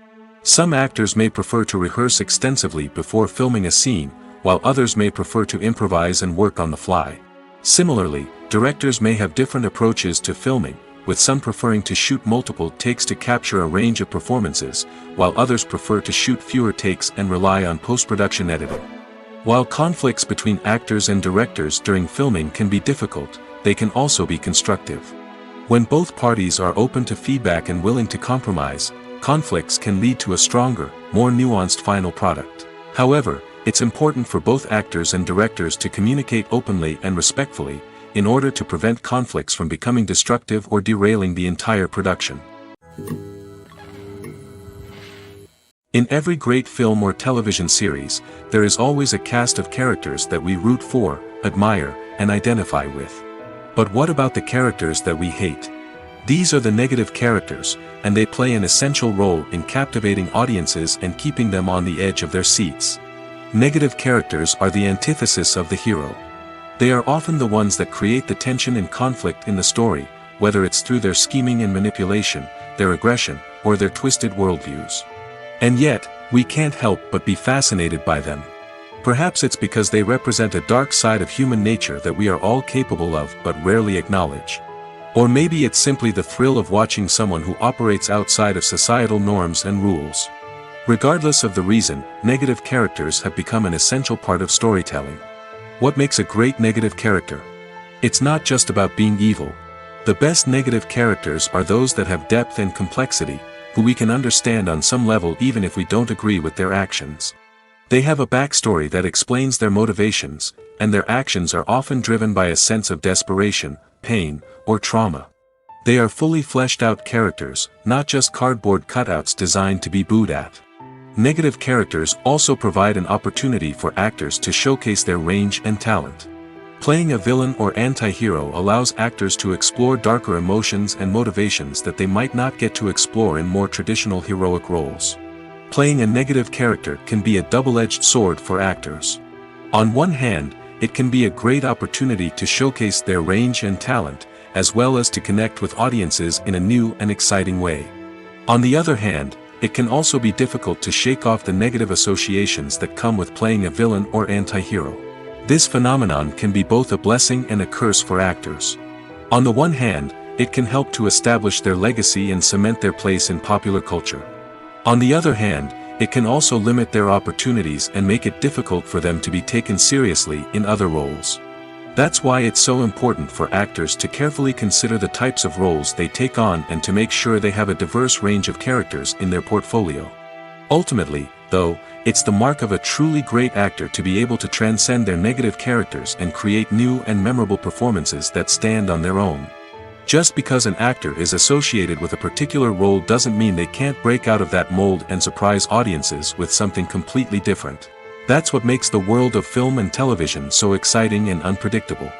S1: Some actors may prefer to rehearse extensively before filming a scene, while others may prefer to improvise and work on the fly. Similarly, directors may have different approaches to filming, with some preferring to shoot multiple takes to capture a range of performances, while others prefer to shoot fewer takes and rely on post-production editing. While conflicts between actors and directors during filming can be difficult, they can also be constructive. When both parties are open to feedback and willing to compromise, conflicts can lead to a stronger, more nuanced final product. However, it's important for both actors and directors to communicate openly and respectfully, in order to prevent conflicts from becoming destructive or derailing the entire production. In every great film or television series, there is always a cast of characters that we root for, admire, and identify with. But what about the characters that we hate? These are the negative characters, and they play an essential role in captivating audiences and keeping them on the edge of their seats. Negative characters are the antithesis of the hero. They are often the ones that create the tension and conflict in the story, whether it's through their scheming and manipulation, their aggression, or their twisted worldviews. And yet, we can't help but be fascinated by them. Perhaps it's because they represent a dark side of human nature that we are all capable of but rarely acknowledge. Or maybe it's simply the thrill of watching someone who operates outside of societal norms and rules. Regardless of the reason, negative characters have become an essential part of storytelling. What makes a great negative character? It's not just about being evil. The best negative characters are those that have depth and complexity, who we can understand on some level even if we don't agree with their actions. They have a backstory that explains their motivations, and their actions are often driven by a sense of desperation, pain, or trauma. They are fully fleshed out characters, not just cardboard cutouts designed to be booed at. Negative characters also provide an opportunity for actors to showcase their range and talent. Playing a villain or anti-hero allows actors to explore darker emotions and motivations that they might not get to explore in more traditional heroic roles. Playing a negative character can be a double-edged sword for actors. On one hand, it can be a great opportunity to showcase their range and talent, as well as to connect with audiences in a new and exciting way. On the other hand, it can also be difficult to shake off the negative associations that come with playing a villain or anti-hero. This phenomenon can be both a blessing and a curse for actors. On the one hand, it can help to establish their legacy and cement their place in popular culture. On the other hand, it can also limit their opportunities and make it difficult for them to be taken seriously in other roles. That's why it's so important for actors to carefully consider the types of roles they take on and to make sure they have a diverse range of characters in their portfolio. Ultimately, though, it's the mark of a truly great actor to be able to transcend their negative characters and create new and memorable performances that stand on their own. Just because an actor is associated with a particular role doesn't mean they can't break out of that mold and surprise audiences with something completely different. That's what makes the world of film and television so exciting and unpredictable.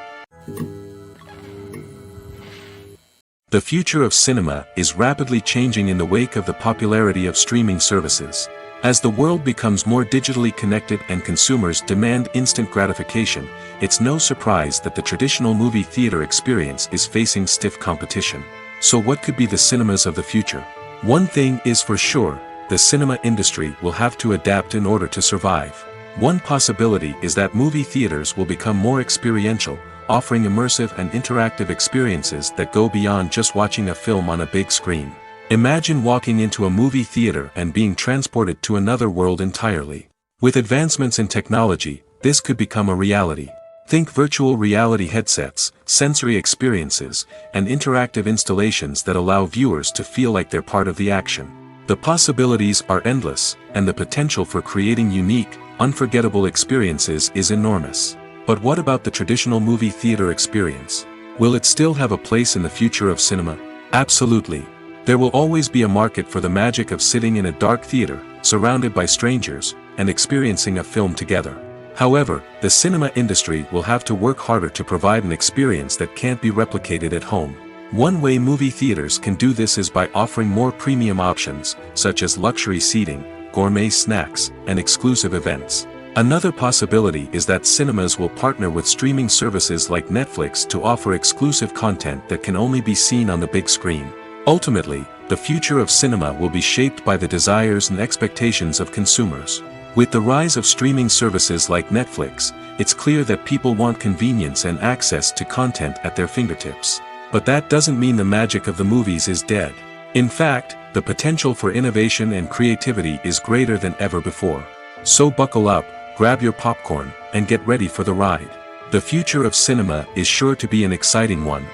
S1: The future of cinema is rapidly changing in the wake of the popularity of streaming services. As the world becomes more digitally connected and consumers demand instant gratification, it's no surprise that the traditional movie theater experience is facing stiff competition. So what could be the cinemas of the future? One thing is for sure, the cinema industry will have to adapt in order to survive. One possibility is that movie theaters will become more experiential, offering immersive and interactive experiences that go beyond just watching a film on a big screen. Imagine walking into a movie theater and being transported to another world entirely. With advancements in technology, this could become a reality. Think virtual reality headsets, sensory experiences, and interactive installations that allow viewers to feel like they're part of the action. The possibilities are endless, and the potential for creating unique, unforgettable experiences is enormous. But what about the traditional movie theater experience? Will it still have a place in the future of cinema? Absolutely. There will always be a market for the magic of sitting in a dark theater, surrounded by strangers, and experiencing a film together. However, the cinema industry will have to work harder to provide an experience that can't be replicated at home. One way movie theaters can do this is by offering more premium options, such as luxury seating, gourmet snacks, and exclusive events. Another possibility is that cinemas will partner with streaming services like Netflix to offer exclusive content that can only be seen on the big screen. Ultimately, the future of cinema will be shaped by the desires and expectations of consumers. With the rise of streaming services like Netflix, it's clear that people want convenience and access to content at their fingertips. But that doesn't mean the magic of the movies is dead. In fact, the potential for innovation and creativity is greater than ever before. So buckle up, grab your popcorn, and get ready for the ride. The future of cinema is sure to be an exciting one.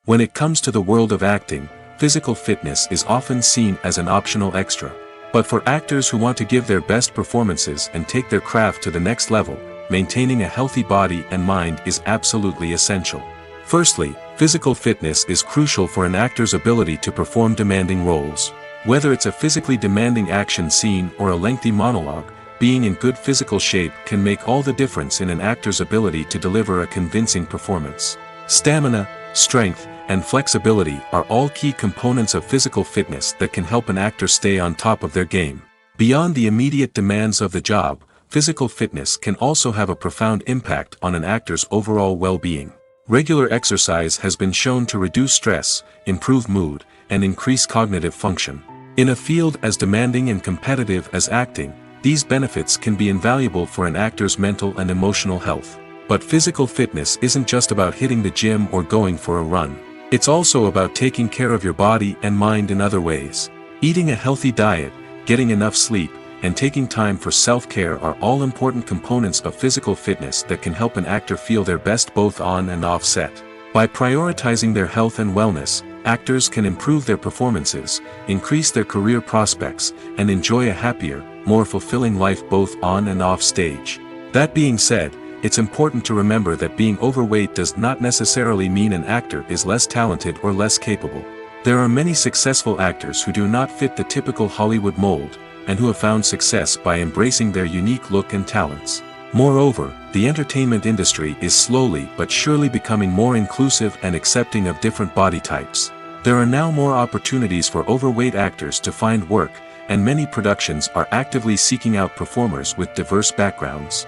S1: When it comes to the world of acting, physical fitness is often seen as an optional extra. But for actors who want to give their best performances and take their craft to the next level, maintaining a healthy body and mind is absolutely essential. Firstly, physical fitness is crucial for an actor's ability to perform demanding roles. Whether it's a physically demanding action scene or a lengthy monologue, being in good physical shape can make all the difference in an actor's ability to deliver a convincing performance. Stamina, strength, and flexibility are all key components of physical fitness that can help an actor stay on top of their game. Beyond the immediate demands of the job, physical fitness can also have a profound impact on an actor's overall well-being. Regular exercise has been shown to reduce stress, improve mood, and increase cognitive function. In a field as demanding and competitive as acting, these benefits can be invaluable for an actor's mental and emotional health. But physical fitness isn't just about hitting the gym or going for a run. It's also about taking care of your body and mind in other ways. Eating a healthy diet, getting enough sleep, and taking time for self-care are all important components of physical fitness that can help an actor feel their best both on and off set. By prioritizing their health and wellness, actors can improve their performances, increase their career prospects, and enjoy a happier, more fulfilling life both on and off stage. That being said, it's important to remember that being overweight does not necessarily mean an actor is less talented or less capable. There are many successful actors who do not fit the typical Hollywood mold, and who have found success by embracing their unique look and talents. Moreover, the entertainment industry is slowly but surely becoming more inclusive and accepting of different body types. There are now more opportunities for overweight actors to find work, and many productions are actively seeking out performers with diverse backgrounds.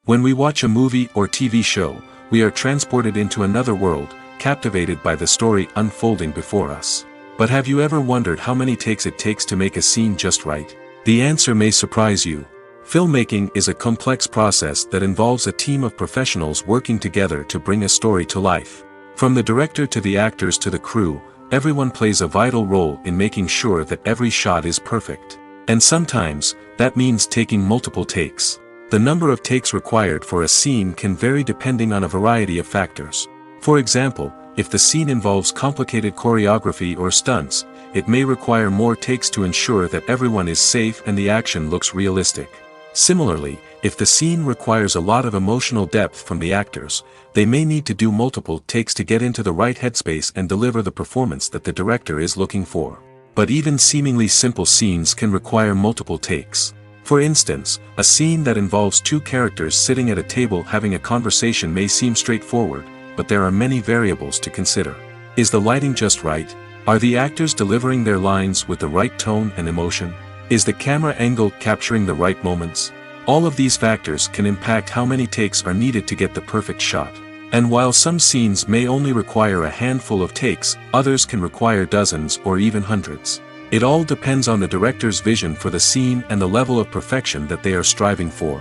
S1: When we watch a movie or TV show, we are transported into another world, captivated by the story unfolding before us. But have you ever wondered how many takes it takes to make a scene just right? The answer may surprise you. Filmmaking is a complex process that involves a team of professionals working together to bring a story to life. From the director to the actors to the crew, everyone plays a vital role in making sure that every shot is perfect. And sometimes, that means taking multiple takes. The number of takes required for a scene can vary depending on a variety of factors. For example, if the scene involves complicated choreography or stunts, it may require more takes to ensure that everyone is safe and the action looks realistic. Similarly, if the scene requires a lot of emotional depth from the actors, they may need to do multiple takes to get into the right headspace and deliver the performance that the director is looking for. But even seemingly simple scenes can require multiple takes. For instance, a scene that involves two characters sitting at a table having a conversation may seem straightforward, but there are many variables to consider. Is the lighting just right? Are the actors delivering their lines with the right tone and emotion? Is the camera angle capturing the right moments? All of these factors can impact how many takes are needed to get the perfect shot. And while some scenes may only require a handful of takes, others can require dozens or even hundreds. It all depends on the director's vision for the scene and the level of perfection that they are striving for.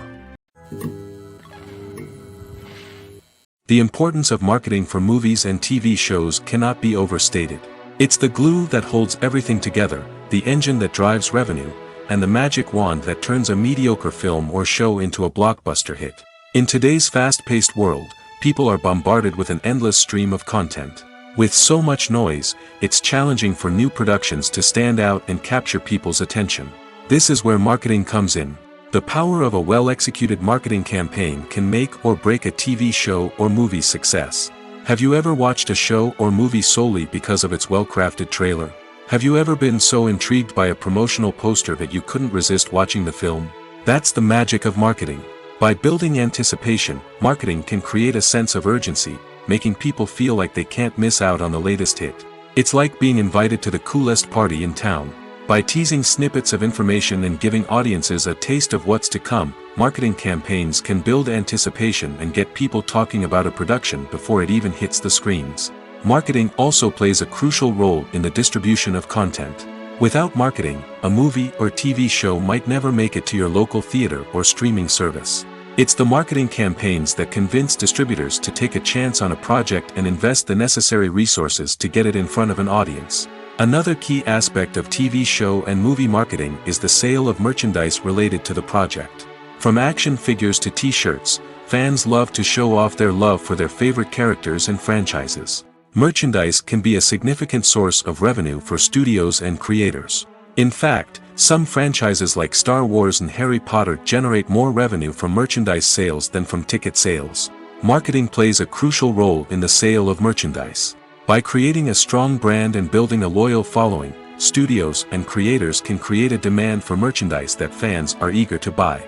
S1: The importance of marketing for movies and TV shows cannot be overstated. It's the glue that holds everything together, the engine that drives revenue, and the magic wand that turns a mediocre film or show into a blockbuster hit. In today's fast-paced world, people are bombarded with an endless stream of content. With so much noise, it's challenging for new productions to stand out and capture people's attention. This is where marketing comes in. The power of a well-executed marketing campaign can make or break a TV show or movie's success. Have you ever watched a show or movie solely because of its well-crafted trailer? Have you ever been so intrigued by a promotional poster that you couldn't resist watching the film? That's the magic of marketing. By building anticipation, marketing can create a sense of urgency, making people feel like they can't miss out on the latest hit. It's like being invited to the coolest party in town. By teasing snippets of information and giving audiences a taste of what's to come, marketing campaigns can build anticipation and get people talking about a production before it even hits the screens. Marketing also plays a crucial role in the distribution of content. Without marketing, a movie or TV show might never make it to your local theater or streaming service. It's the marketing campaigns that convince distributors to take a chance on a project and invest the necessary resources to get it in front of an audience. Another key aspect of TV show and movie marketing is the sale of merchandise related to the project. From action figures to t-shirts, fans love to show off their love for their favorite characters and franchises. Merchandise can be a significant source of revenue for studios and creators. In fact, some franchises like Star Wars and Harry Potter generate more revenue from merchandise sales than from ticket sales. Marketing plays a crucial role in the sale of merchandise. By creating a strong brand and building a loyal following, studios and creators can create a demand for merchandise that fans are eager to buy.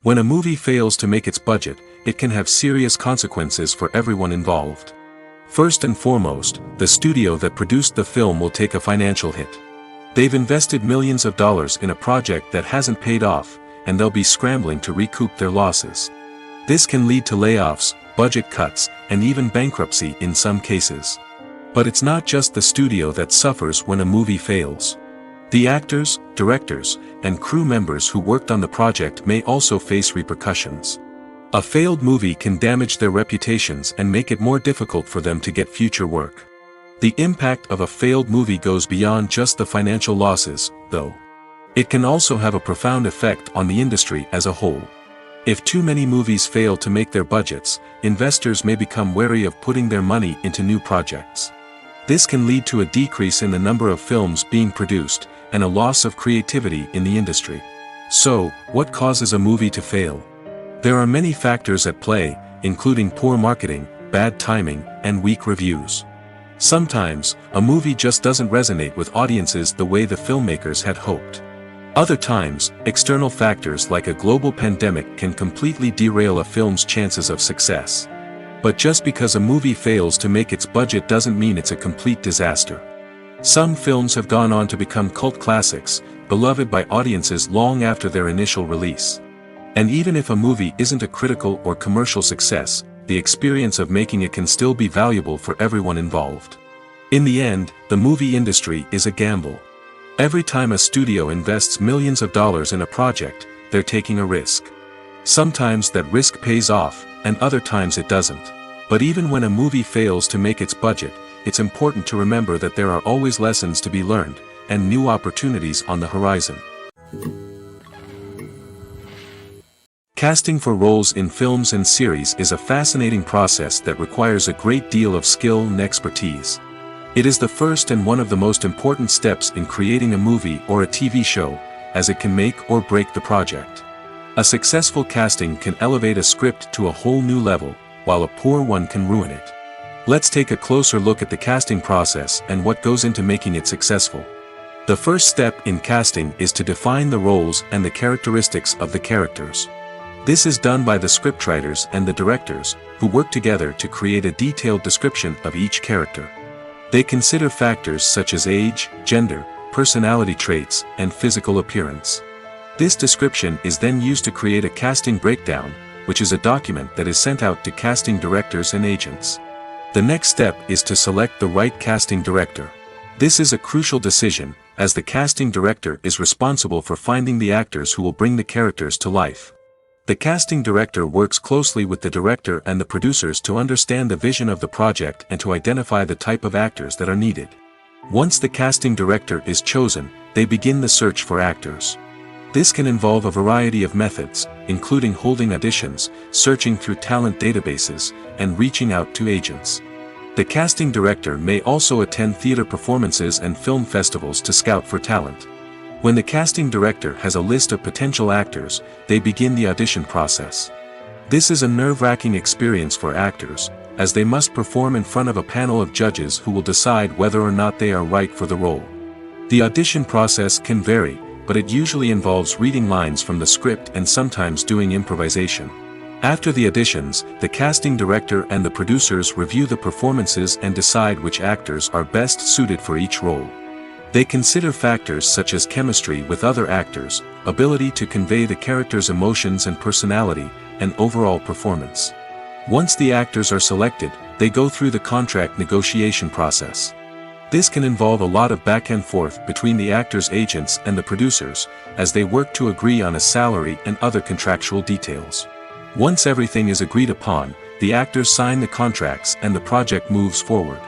S1: When a movie fails to make its budget, it can have serious consequences for everyone involved. First and foremost, the studio that produced the film will take a financial hit. They've invested millions of dollars in a project that hasn't paid off, and they'll be scrambling to recoup their losses. This can lead to layoffs, budget cuts, and even bankruptcy in some cases. But it's not just the studio that suffers when a movie fails. The actors, directors, and crew members who worked on the project may also face repercussions. A failed movie can damage their reputations and make it more difficult for them to get future work. The impact of a failed movie goes beyond just the financial losses, though. It can also have a profound effect on the industry as a whole. If too many movies fail to make their budgets, investors may become wary of putting their money into new projects. This can lead to a decrease in the number of films being produced, and a loss of creativity in the industry. So, what causes a movie to fail? There are many factors at play, including poor marketing, bad timing, and weak reviews. Sometimes, a movie just doesn't resonate with audiences the way the filmmakers had hoped. Other times, external factors like a global pandemic can completely derail a film's chances of success. But just because a movie fails to make its budget doesn't mean it's a complete disaster. Some films have gone on to become cult classics, beloved by audiences long after their initial release. And even if a movie isn't a critical or commercial success, the experience of making it can still be valuable for everyone involved. In the end, the movie industry is a gamble. Every time a studio invests millions of dollars in a project, they're taking a risk. Sometimes that risk pays off, and other times it doesn't. But even when a movie fails to make its budget, it's important to remember that there are always lessons to be learned, and new opportunities on the horizon. Casting for roles in films and series is a fascinating process that requires a great deal of skill and expertise. It is the first and one of the most important steps in creating a movie or a TV show, as it can make or break the project. A successful casting can elevate a script to a whole new level, while a poor one can ruin it. Let's take a closer look at the casting process and what goes into making it successful. The first step in casting is to define the roles and the characteristics of the characters. This is done by the scriptwriters and the directors, who work together to create a detailed description of each character. They consider factors such as age, gender, personality traits, and physical appearance. This description is then used to create a casting breakdown, which is a document that is sent out to casting directors and agents. The next step is to select the right casting director. This is a crucial decision, as the casting director is responsible for finding the actors who will bring the characters to life. The casting director works closely with the director and the producers to understand the vision of the project and to identify the type of actors that are needed. Once the casting director is chosen, they begin the search for actors. This can involve a variety of methods, including holding auditions, searching through talent databases, and reaching out to agents. The casting director may also attend theater performances and film festivals to scout for talent. When the casting director has a list of potential actors, they begin the audition process. This is a nerve-wracking experience for actors, as they must perform in front of a panel of judges who will decide whether or not they are right for the role. The audition process can vary, but it usually involves reading lines from the script and sometimes doing improvisation. After the auditions, the casting director and the producers review the performances and decide which actors are best suited for each role. They consider factors such as chemistry with other actors, ability to convey the character's emotions and personality, and overall performance. Once the actors are selected, they go through the contract negotiation process. This can involve a lot of back and forth between the actors' agents and the producers, as they work to agree on a salary and other contractual details. Once everything is agreed upon, the actors sign the contracts and the project moves forward.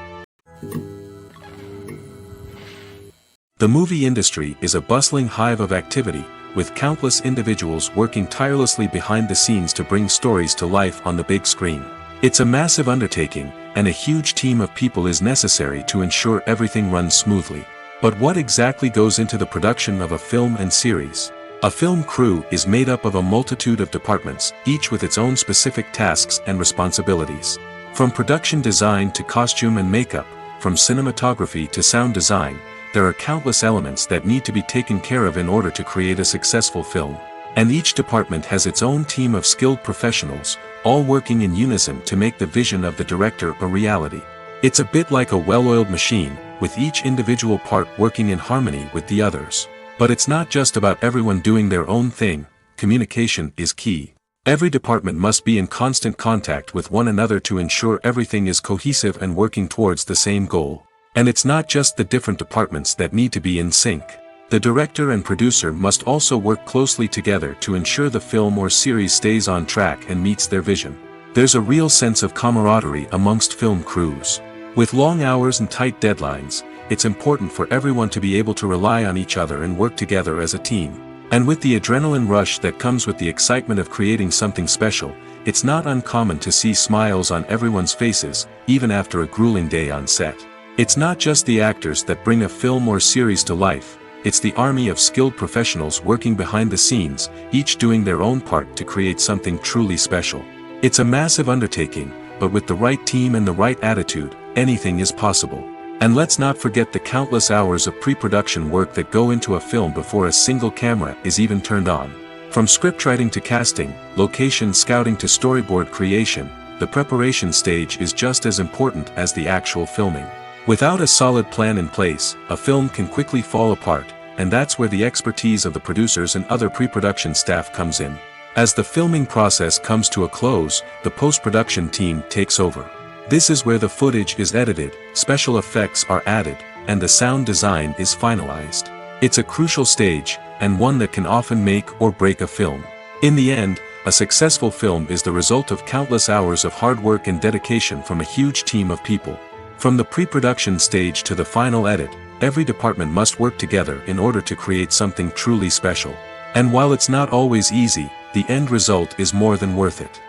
S1: The movie industry is a bustling hive of activity, with countless individuals working tirelessly behind the scenes to bring stories to life on the big screen. It's a massive undertaking, and a huge team of people is necessary to ensure everything runs smoothly. But what exactly goes into the production of a film and series? A film crew is made up of a multitude of departments, each with its own specific tasks and responsibilities. From production design to costume and makeup, from cinematography to sound design, there are countless elements that need to be taken care of in order to create a successful film. And each department has its own team of skilled professionals, all working in unison to make the vision of the director a reality. It's a bit like a well-oiled machine, with each individual part working in harmony with the others. But it's not just about everyone doing their own thing. Communication is key. Every department must be in constant contact with one another to ensure everything is cohesive and working towards the same goal. And it's not just the different departments that need to be in sync. The director and producer must also work closely together to ensure the film or series stays on track and meets their vision. There's a real sense of camaraderie amongst film crews. With long hours and tight deadlines, it's important for everyone to be able to rely on each other and work together as a team. And with the adrenaline rush that comes with the excitement of creating something special, it's not uncommon to see smiles on everyone's faces, even after a grueling day on set. It's not just the actors that bring a film or series to life, it's the army of skilled professionals working behind the scenes, each doing their own part to create something truly special. It's a massive undertaking, but with the right team and the right attitude, anything is possible. And let's not forget the countless hours of pre-production work that go into a film before a single camera is even turned on. From scriptwriting to casting, location scouting to storyboard creation, the preparation stage is just as important as the actual filming. Without a solid plan in place, a film can quickly fall apart, and that's where the expertise of the producers and other pre-production staff comes in. As the filming process comes to a close, the post-production team takes over. This is where the footage is edited, special effects are added, and the sound design is finalized. It's a crucial stage, and one that can often make or break a film. In the end, a successful film is the result of countless hours of hard work and dedication from a huge team of people. From the pre-production stage to the final edit, every department must work together in order to create something truly special. And while it's not always easy, the end result is more than worth it.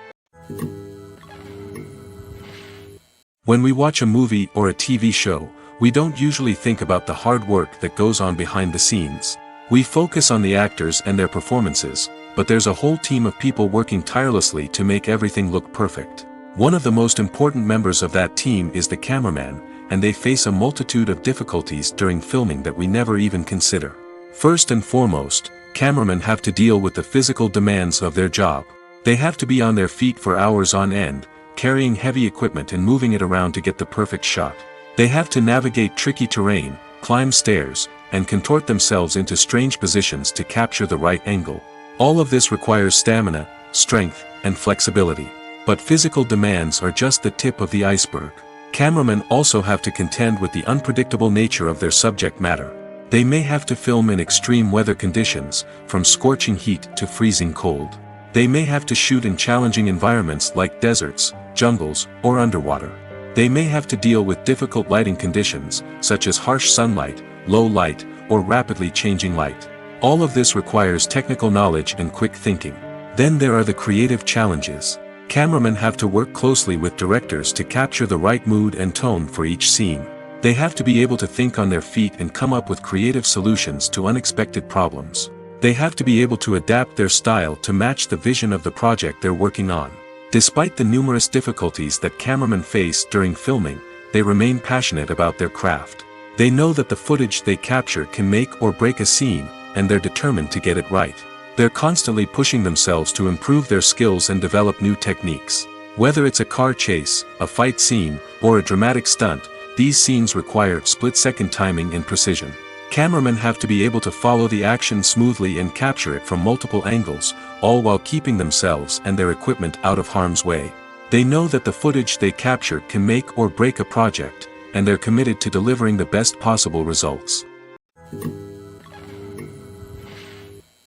S1: When we watch a movie or a TV show, we don't usually think about the hard work that goes on behind the scenes. We focus on the actors and their performances, but there's a whole team of people working tirelessly to make everything look perfect. One of the most important members of that team is the cameraman, and they face a multitude of difficulties during filming that we never even consider. First and foremost, cameramen have to deal with the physical demands of their job. They have to be on their feet for hours on end, carrying heavy equipment and moving it around to get the perfect shot. They have to navigate tricky terrain, climb stairs, and contort themselves into strange positions to capture the right angle. All of this requires stamina, strength, and flexibility. But physical demands are just the tip of the iceberg. Cameramen also have to contend with the unpredictable nature of their subject matter. They may have to film in extreme weather conditions, from scorching heat to freezing cold. They may have to shoot in challenging environments like deserts, jungles, or underwater. They may have to deal with difficult lighting conditions, such as harsh sunlight, low light, or rapidly changing light. All of this requires technical knowledge and quick thinking. Then there are the creative challenges. Cameramen have to work closely with directors to capture the right mood and tone for each scene. They have to be able to think on their feet and come up with creative solutions to unexpected problems. They have to be able to adapt their style to match the vision of the project they're working on. Despite the numerous difficulties that cameramen face during filming, they remain passionate about their craft. They know that the footage they capture can make or break a scene, and they're determined to get it right. They're constantly pushing themselves to improve their skills and develop new techniques. Whether it's a car chase, a fight scene, or a dramatic stunt, these scenes require split-second timing and precision. Cameramen have to be able to follow the action smoothly and capture it from multiple angles, all while keeping themselves and their equipment out of harm's way. They know that the footage they capture can make or break a project, and they're committed to delivering the best possible results.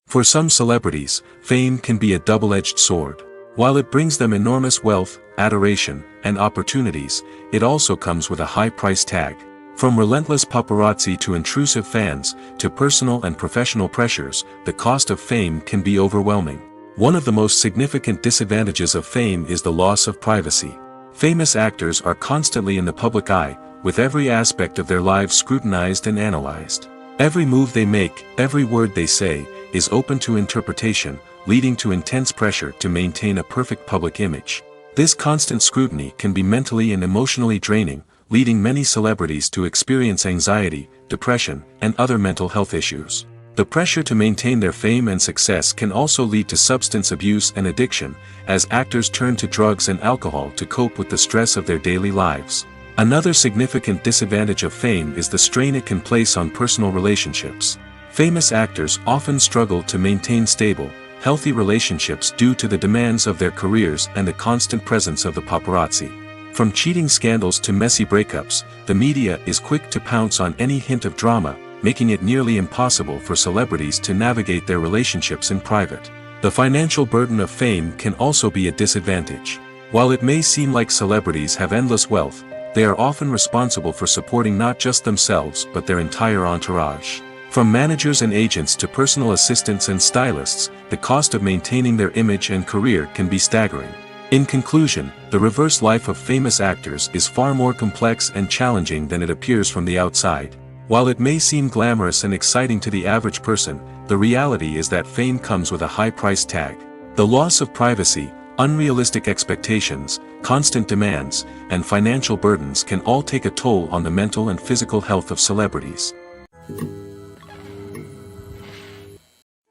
S1: For some celebrities, fame can be a double-edged sword. While it brings them enormous wealth, adoration, and opportunities, it also comes with a high price tag. From relentless paparazzi to intrusive fans, to personal and professional pressures, the cost of fame can be overwhelming. One of the most significant disadvantages of fame is the loss of privacy. Famous actors are constantly in the public eye, with every aspect of their lives scrutinized and analyzed. Every move they make, every word they say, is open to interpretation, leading to intense pressure to maintain a perfect public image. This constant scrutiny can be mentally and emotionally draining, leading many celebrities to experience anxiety, depression, and other mental health issues. The pressure to maintain their fame and success can also lead to substance abuse and addiction, as actors turn to drugs and alcohol to cope with the stress of their daily lives. Another significant disadvantage of fame is the strain it can place on personal relationships. Famous actors often struggle to maintain stable, healthy relationships due to the demands of their careers and the constant presence of the paparazzi. From cheating scandals to messy breakups, the media is quick to pounce on any hint of drama, making it nearly impossible for celebrities to navigate their relationships in private. The financial burden of fame can also be a disadvantage. While it may seem like celebrities have endless wealth, they are often responsible for supporting not just themselves but their entire entourage. From managers and agents to personal assistants and stylists, the cost of maintaining their image and career can be staggering. In conclusion, the reverse life of famous actors is far more complex and challenging than it appears from the outside. While it may seem glamorous and exciting to the average person, the reality is that fame comes with a high price tag. The loss of privacy, unrealistic expectations, constant demands, and financial burdens can all take a toll on the mental and physical health of celebrities.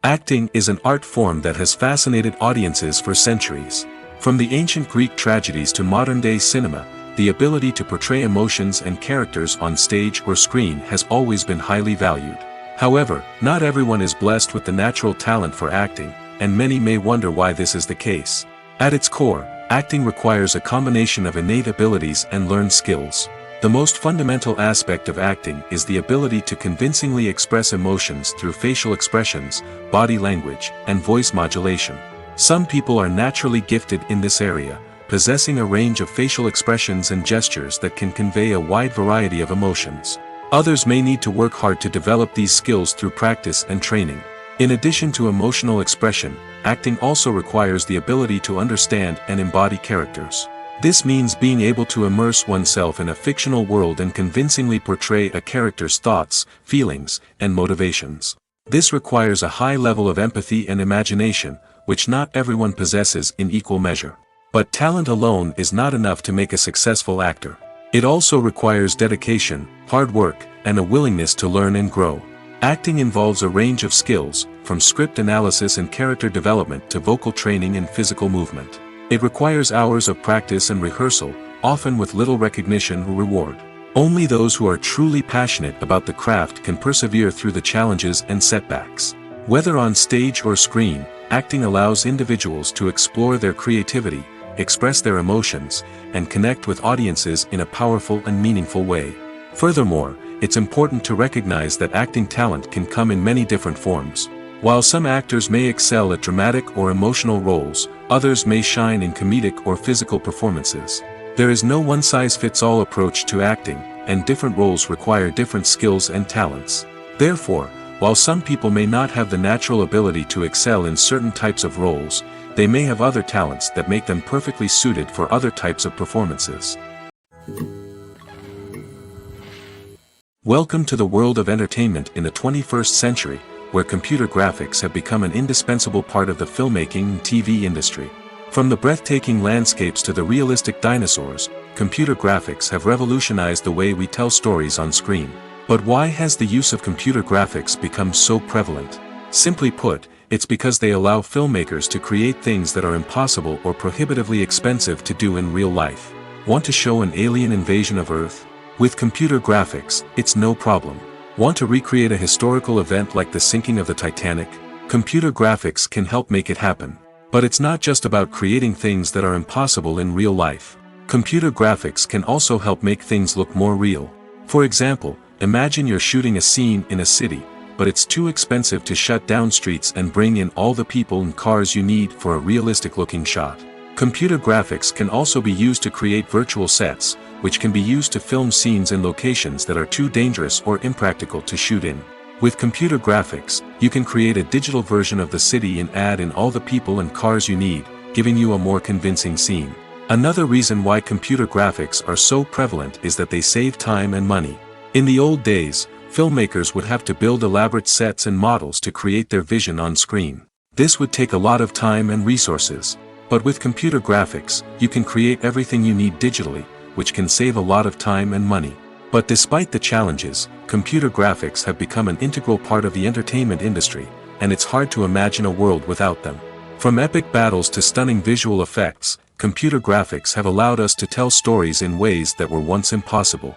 S1: Acting is an art form that has fascinated audiences for centuries. From the ancient Greek tragedies to modern-day cinema, the ability to portray emotions and characters on stage or screen has always been highly valued. However, not everyone is blessed with the natural talent for acting, and many may wonder why this is the case. At its core, acting requires a combination of innate abilities and learned skills. The most fundamental aspect of acting is the ability to convincingly express emotions through facial expressions, body language, and voice modulation. Some people are naturally gifted in this area, possessing a range of facial expressions and gestures that can convey a wide variety of emotions. Others may need to work hard to develop these skills through practice and training. In addition to emotional expression, acting also requires the ability to understand and embody characters. This means being able to immerse oneself in a fictional world and convincingly portray a character's thoughts, feelings, and motivations. This requires a high level of empathy and imagination, which not everyone possesses in equal measure. But talent alone is not enough to make a successful actor. It also requires dedication, hard work, and a willingness to learn and grow. Acting involves a range of skills, from script analysis and character development to vocal training and physical movement. It requires hours of practice and rehearsal, often with little recognition or reward. Only those who are truly passionate about the craft can persevere through the challenges and setbacks. Whether on stage or screen, acting allows individuals to explore their creativity, express their emotions, and connect with audiences in a powerful and meaningful way. Furthermore, it's important to recognize that acting talent can come in many different forms. While some actors may excel at dramatic or emotional roles, others may shine in comedic or physical performances. There is no one-size-fits-all approach to acting, and different roles require different skills and talents. Therefore, while some people may not have the natural ability to excel in certain types of roles, they may have other talents that make them perfectly suited for other types of performances. Welcome to the world of entertainment in the 21st century, where computer graphics have become an indispensable part of the filmmaking and TV industry. From the breathtaking landscapes to the realistic dinosaurs, computer graphics have revolutionized the way we tell stories on screen. But why has the use of computer graphics become so prevalent? Simply put, it's because they allow filmmakers to create things that are impossible or prohibitively expensive to do in real life. Want to show an alien invasion of Earth? With computer graphics, it's no problem. Want to recreate a historical event like the sinking of the Titanic? Computer graphics can help make it happen. But it's not just about creating things that are impossible in real life. Computer graphics can also help make things look more real. For example, imagine you're shooting a scene in a city, but it's too expensive to shut down streets and bring in all the people and cars you need for a realistic-looking shot. Computer graphics can also be used to create virtual sets, which can be used to film scenes in locations that are too dangerous or impractical to shoot in. With computer graphics, you can create a digital version of the city and add in all the people and cars you need, giving you a more convincing scene. Another reason why computer graphics are so prevalent is that they save time and money. In the old days, filmmakers would have to build elaborate sets and models to create their vision on screen. This would take a lot of time and resources. But with computer graphics, you can create everything you need digitally, which can save a lot of time and money. But despite the challenges, computer graphics have become an integral part of the entertainment industry, and it's hard to imagine a world without them. From epic battles to stunning visual effects, computer graphics have allowed us to tell stories in ways that were once impossible.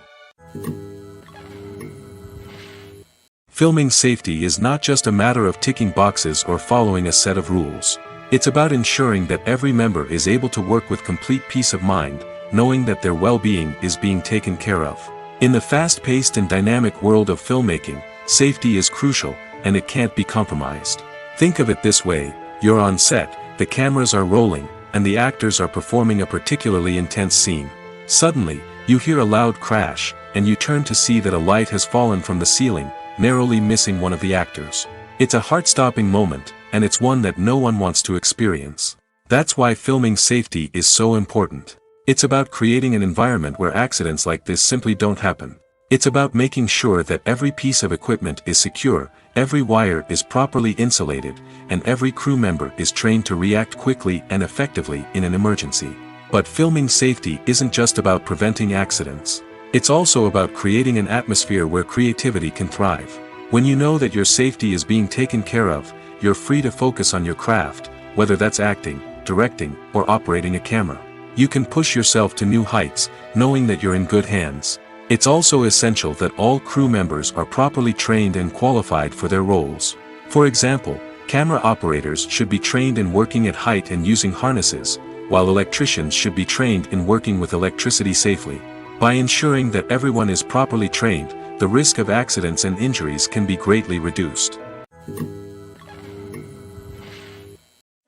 S1: Filming safety is not just a matter of ticking boxes or following a set of rules. It's about ensuring that every member is able to work with complete peace of mind, knowing that their well-being is being taken care of. In the fast-paced and dynamic world of filmmaking, safety is crucial, and it can't be compromised. Think of it this way: you're on set, the cameras are rolling, and the actors are performing a particularly intense scene. Suddenly, you hear a loud crash, and you turn to see that a light has fallen from the ceiling, narrowly missing one of the actors. It's a heart-stopping moment, and it's one that no one wants to experience. That's why filming safety is so important. It's about creating an environment where accidents like this simply don't happen. It's about making sure that every piece of equipment is secure, every wire is properly insulated, and every crew member is trained to react quickly and effectively in an emergency. But filming safety isn't just about preventing accidents. It's also about creating an atmosphere where creativity can thrive. When you know that your safety is being taken care of, you're free to focus on your craft, whether that's acting, directing, or operating a camera. You can push yourself to new heights, knowing that you're in good hands. It's also essential that all crew members are properly trained and qualified for their roles. For example, camera operators should be trained in working at height and using harnesses, while electricians should be trained in working with electricity safely. By ensuring that everyone is properly trained, the risk of accidents and injuries can be greatly reduced.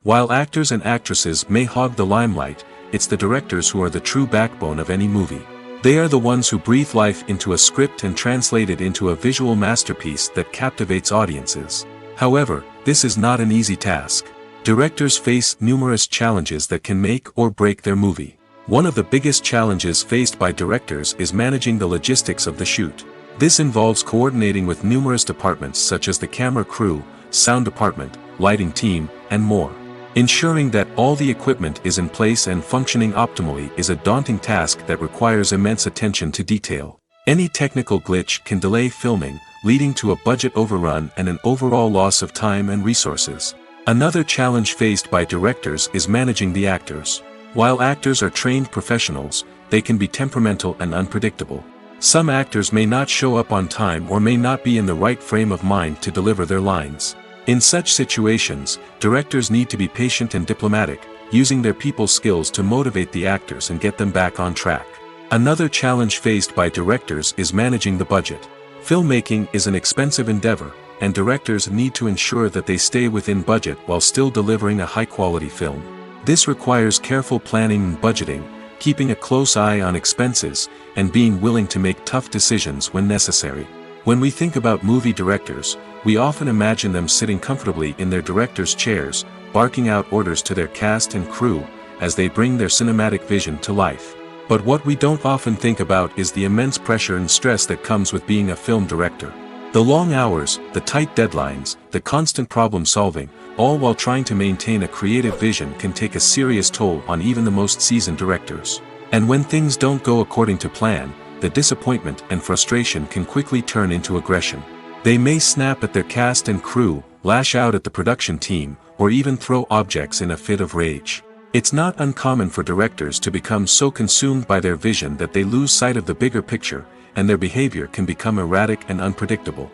S1: While actors and actresses may hog the limelight, it's the directors who are the true backbone of any movie. They are the ones who breathe life into a script and translate it into a visual masterpiece that captivates audiences. However, this is not an easy task. Directors face numerous challenges that can make or break their movie. One of the biggest challenges faced by directors is managing the logistics of the shoot. This involves coordinating with numerous departments such as the camera crew, sound department, lighting team, and more. Ensuring that all the equipment is in place and functioning optimally is a daunting task that requires immense attention to detail. Any technical glitch can delay filming, leading to a budget overrun and an overall loss of time and resources. Another challenge faced by directors is managing the actors. While actors are trained professionals, they can be temperamental and unpredictable. Some actors may not show up on time or may not be in the right frame of mind to deliver their lines. In such situations, directors need to be patient and diplomatic, using their people skills to motivate the actors and get them back on track. Another challenge faced by directors is managing the budget. Filmmaking is an expensive endeavor, and directors need to ensure that they stay within budget while still delivering a high-quality film. This requires careful planning and budgeting, keeping a close eye on expenses, and being willing to make tough decisions when necessary. When we think about movie directors, we often imagine them sitting comfortably in their director's chairs, barking out orders to their cast and crew, as they bring their cinematic vision to life. But what we don't often think about is the immense pressure and stress that comes with being a film director. The long hours, the tight deadlines, the constant problem-solving, all while trying to maintain a creative vision can take a serious toll on even the most seasoned directors. And when things don't go according to plan, the disappointment and frustration can quickly turn into aggression. They may snap at their cast and crew, lash out at the production team, or even throw objects in a fit of rage. It's not uncommon for directors to become so consumed by their vision that they lose sight of the bigger picture, and their behavior can become erratic and unpredictable.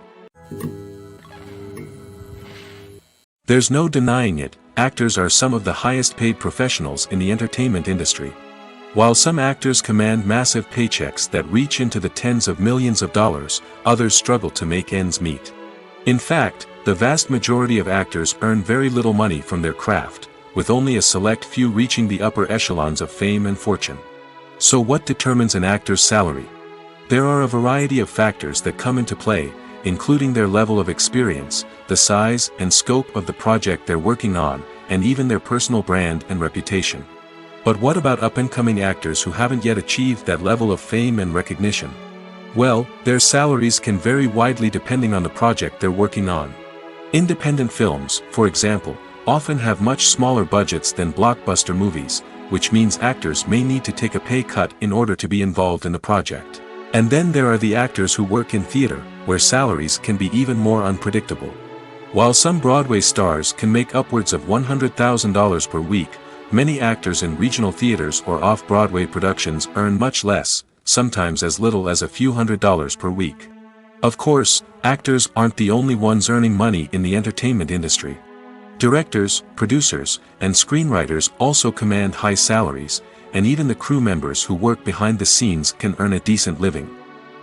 S1: There's no denying it, actors are some of the highest paid professionals in the entertainment industry. While some actors command massive paychecks that reach into the tens of millions of dollars, others struggle to make ends meet. In fact, the vast majority of actors earn very little money from their craft, with only a select few reaching the upper echelons of fame and fortune. So what determines an actor's salary? There are a variety of factors that come into play, including their level of experience, the size and scope of the project they're working on, and even their personal brand and reputation. But what about up-and-coming actors who haven't yet achieved that level of fame and recognition? Well, their salaries can vary widely depending on the project they're working on. Independent films, for example, often have much smaller budgets than blockbuster movies, which means actors may need to take a pay cut in order to be involved in the project. And then there are the actors who work in theater, where salaries can be even more unpredictable. While some Broadway stars can make upwards of $100,000 per week, many actors in regional theaters or off-Broadway productions earn much less, sometimes as little as a few $100s per week. Of course, actors aren't the only ones earning money in the entertainment industry. Directors, producers, and screenwriters also command high salaries, and even the crew members who work behind the scenes can earn a decent living.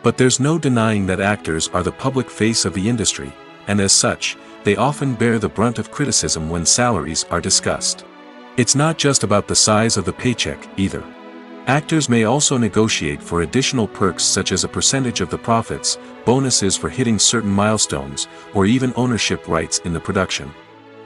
S1: But there's no denying that actors are the public face of the industry, and as such, they often bear the brunt of criticism when salaries are discussed. It's not just about the size of the paycheck, either. Actors may also negotiate for additional perks such as a percentage of the profits, bonuses for hitting certain milestones, or even ownership rights in the production.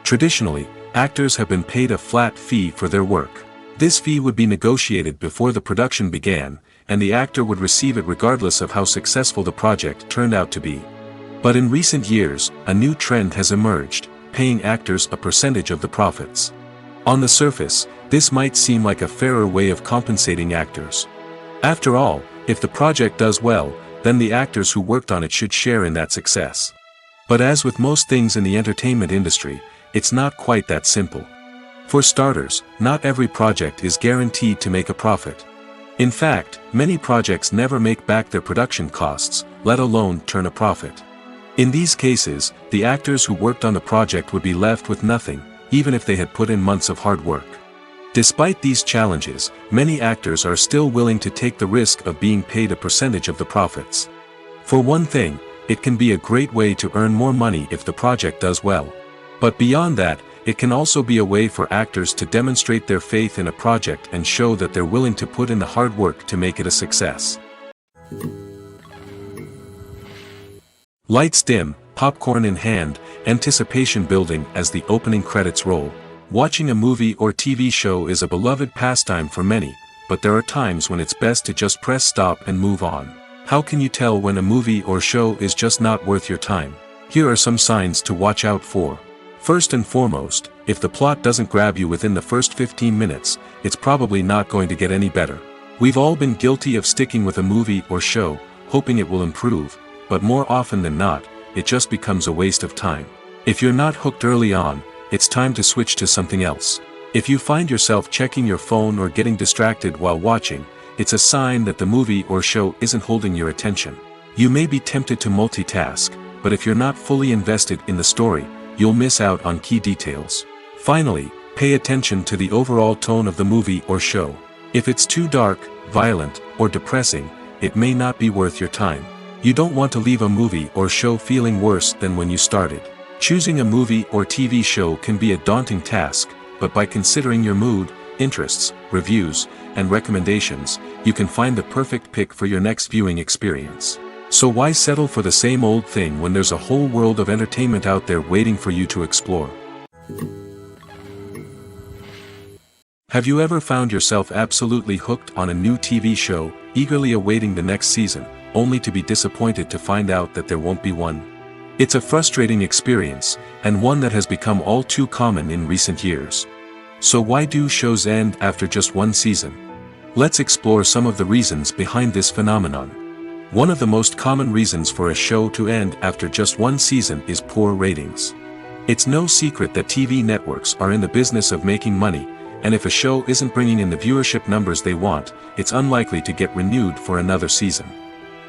S1: Traditionally, actors have been paid a flat fee for their work. This fee would be negotiated before the production began, and the actor would receive it regardless of how successful the project turned out to be. But in recent years, a new trend has emerged, paying actors a percentage of the profits. On the surface, this might seem like a fairer way of compensating actors. After all, if the project does well, then the actors who worked on it should share in that success. But as with most things in the entertainment industry, it's not quite that simple. For starters, not every project is guaranteed to make a profit. In fact, many projects never make back their production costs, let alone turn a profit. In these cases, the actors who worked on the project would be left with nothing, even if they had put in months of hard work. Despite these challenges, many actors are still willing to take the risk of being paid a percentage of the profits. For one thing, it can be a great way to earn more money if the project does well. But beyond that, it can also be a way for actors to demonstrate their faith in a project and show that they're willing to put in the hard work to make it a success. Lights dim, popcorn in hand, anticipation building as the opening credits roll. Watching a movie or TV show is a beloved pastime for many, but there are times when it's best to just press stop and move on. How can you tell when a movie or show is just not worth your time? Here are some signs to watch out for. First and foremost, if the plot doesn't grab you within the first 15 minutes, it's probably not going to get any better. We've all been guilty of sticking with a movie or show, hoping it will improve, but more often than not, it just becomes a waste of time. If you're not hooked early on, it's time to switch to something else. If you find yourself checking your phone or getting distracted while watching, it's a sign that the movie or show isn't holding your attention. You may be tempted to multitask, but if you're not fully invested in the story, you'll miss out on key details. Finally, pay attention to the overall tone of the movie or show. If it's too dark, violent, or depressing, it may not be worth your time. You don't want to leave a movie or show feeling worse than when you started. Choosing a movie or TV show can be a daunting task, but by considering your mood, interests, reviews, and recommendations, you can find the perfect pick for your next viewing experience. So why settle for the same old thing when there's a whole world of entertainment out there waiting for you to explore? Have you ever found yourself absolutely hooked on a new TV show, eagerly awaiting the next season, only to be disappointed to find out that there won't be one? It's a frustrating experience, and one that has become all too common in recent years. So why do shows end after just one season? Let's explore some of the reasons behind this phenomenon. One of the most common reasons for a show to end after just one season is poor ratings. It's no secret that TV networks are in the business of making money, and if a show isn't bringing in the viewership numbers they want, it's unlikely to get renewed for another season.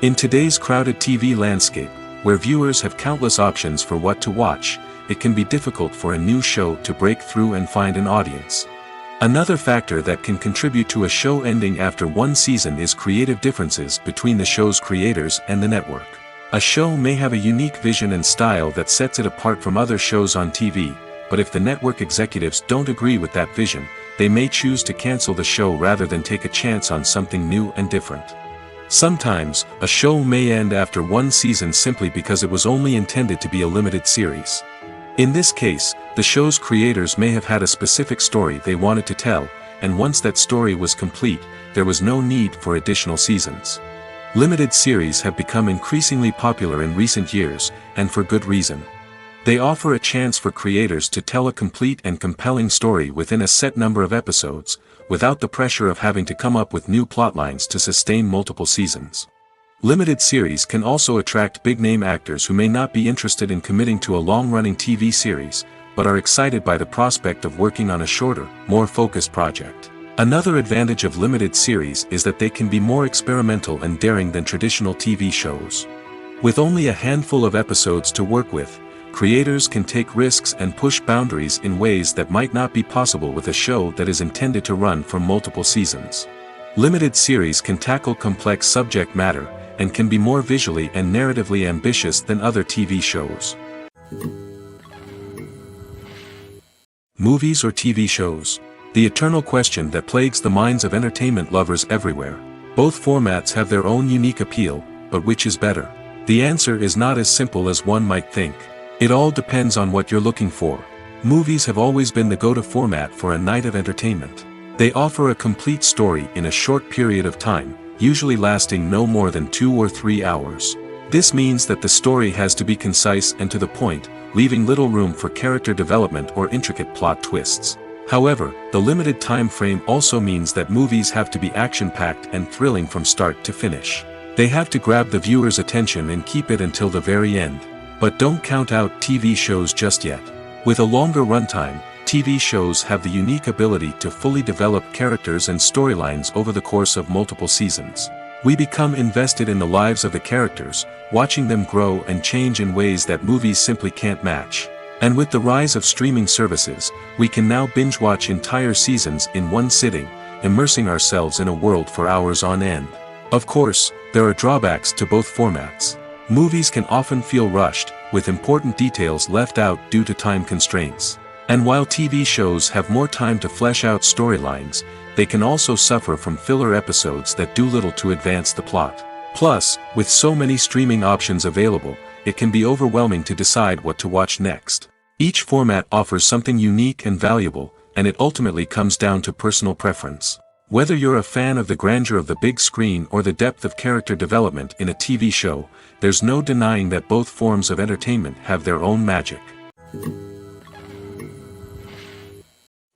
S1: In today's crowded TV landscape, where viewers have countless options for what to watch, it can be difficult for a new show to break through and find an audience. Another factor that can contribute to a show ending after one season is creative differences between the show's creators and the network. A show may have a unique vision and style that sets it apart from other shows on TV, but if the network executives don't agree with that vision, they may choose to cancel the show rather than take a chance on something new and different. Sometimes, a show may end after one season simply because it was only intended to be a limited series. In this case, the show's creators may have had a specific story they wanted to tell, and once that story was complete, there was no need for additional seasons. Limited series have become increasingly popular in recent years, and for good reason. They offer a chance for creators to tell a complete and compelling story within a set number of episodes, without the pressure of having to come up with new plotlines to sustain multiple seasons. Limited series can also attract big-name actors who may not be interested in committing to a long-running TV series, but are excited by the prospect of working on a shorter, more focused project. Another advantage of limited series is that they can be more experimental and daring than traditional TV shows. With only a handful of episodes to work with, creators can take risks and push boundaries in ways that might not be possible with a show that is intended to run for multiple seasons. Limited series can tackle complex subject matter, and can be more visually and narratively ambitious than other TV shows. Movies or TV shows? The eternal question that plagues the minds of entertainment lovers everywhere. Both formats have their own unique appeal, but which is better? The answer is not as simple as one might think. It all depends on what you're looking for. Movies have always been the go-to format for a night of entertainment. They offer a complete story in a short period of time, usually lasting no more than 2 or 3 hours. This means that the story has to be concise and to the point, leaving little room for character development or intricate plot twists. However, the limited time frame also means that movies have to be action-packed and thrilling from start to finish. They have to grab the viewer's attention and keep it until the very end. But don't count out TV shows just yet. With a longer runtime, TV shows have the unique ability to fully develop characters and storylines over the course of multiple seasons. We become invested in the lives of the characters, watching them grow and change in ways that movies simply can't match. And with the rise of streaming services, we can now binge-watch entire seasons in one sitting, immersing ourselves in a world for hours on end. Of course, there are drawbacks to both formats. Movies can often feel rushed, with important details left out due to time constraints. And while TV shows have more time to flesh out storylines, they can also suffer from filler episodes that do little to advance the plot. Plus, with so many streaming options available, it can be overwhelming to decide what to watch next. Each format offers something unique and valuable, and it ultimately comes down to personal preference. Whether you're a fan of the grandeur of the big screen or the depth of character development in a TV show, there's no denying that both forms of entertainment have their own magic.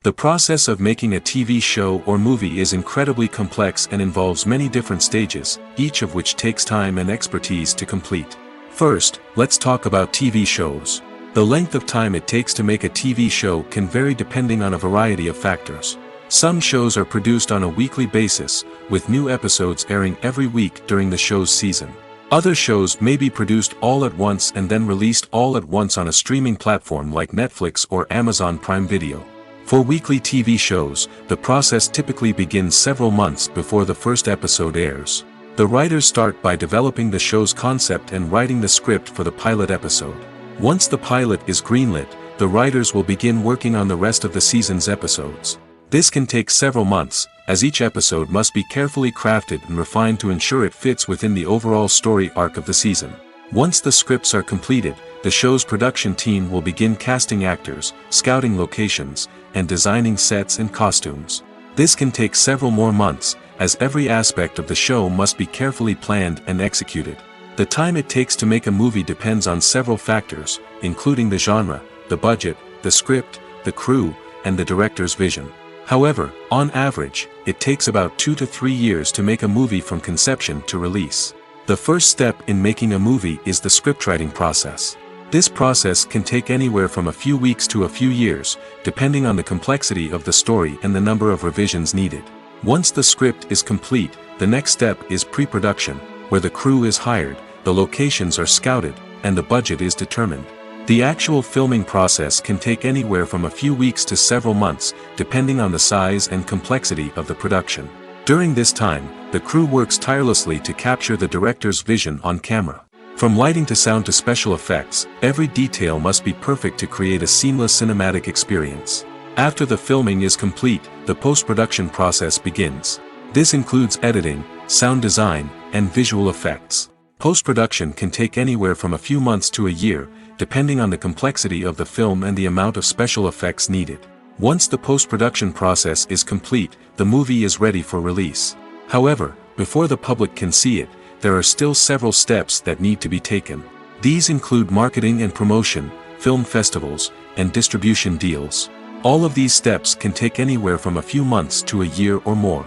S1: The process of making a TV show or movie is incredibly complex and involves many different stages, each of which takes time and expertise to complete. First, let's talk about TV shows. The length of time it takes to make a TV show can vary depending on a variety of factors. Some shows are produced on a weekly basis, with new episodes airing every week during the show's season. Other shows may be produced all at once and then released all at once on a streaming platform like Netflix or Amazon Prime Video. For weekly TV shows, the process typically begins several months before the first episode airs. The writers start by developing the show's concept and writing the script for the pilot episode. Once the pilot is greenlit, the writers will begin working on the rest of the season's episodes. This can take several months, as each episode must be carefully crafted and refined to ensure it fits within the overall story arc of the season. Once the scripts are completed, the show's production team will begin casting actors, scouting locations, and designing sets and costumes. This can take several more months, as every aspect of the show must be carefully planned and executed. The time it takes to make a movie depends on several factors, including the genre, the budget, the script, the crew, and the director's vision. However, on average, it takes about 2 to 3 years to make a movie from conception to release. The first step in making a movie is the scriptwriting process. This process can take anywhere from a few weeks to a few years, depending on the complexity of the story and the number of revisions needed. Once the script is complete, the next step is pre-production, where the crew is hired, the locations are scouted, and the budget is determined. The actual filming process can take anywhere from a few weeks to several months, depending on the size and complexity of the production. During this time, the crew works tirelessly to capture the director's vision on camera. From lighting to sound to special effects, every detail must be perfect to create a seamless cinematic experience. After the filming is complete, the post-production process begins. This includes editing, sound design, and visual effects. Post-production can take anywhere from a few months to a year, depending on the complexity of the film and the amount of special effects needed. Once the post-production process is complete, the movie is ready for release. However, before the public can see it, there are still several steps that need to be taken. These include marketing and promotion, film festivals, and distribution deals. All of these steps can take anywhere from a few months to a year or more.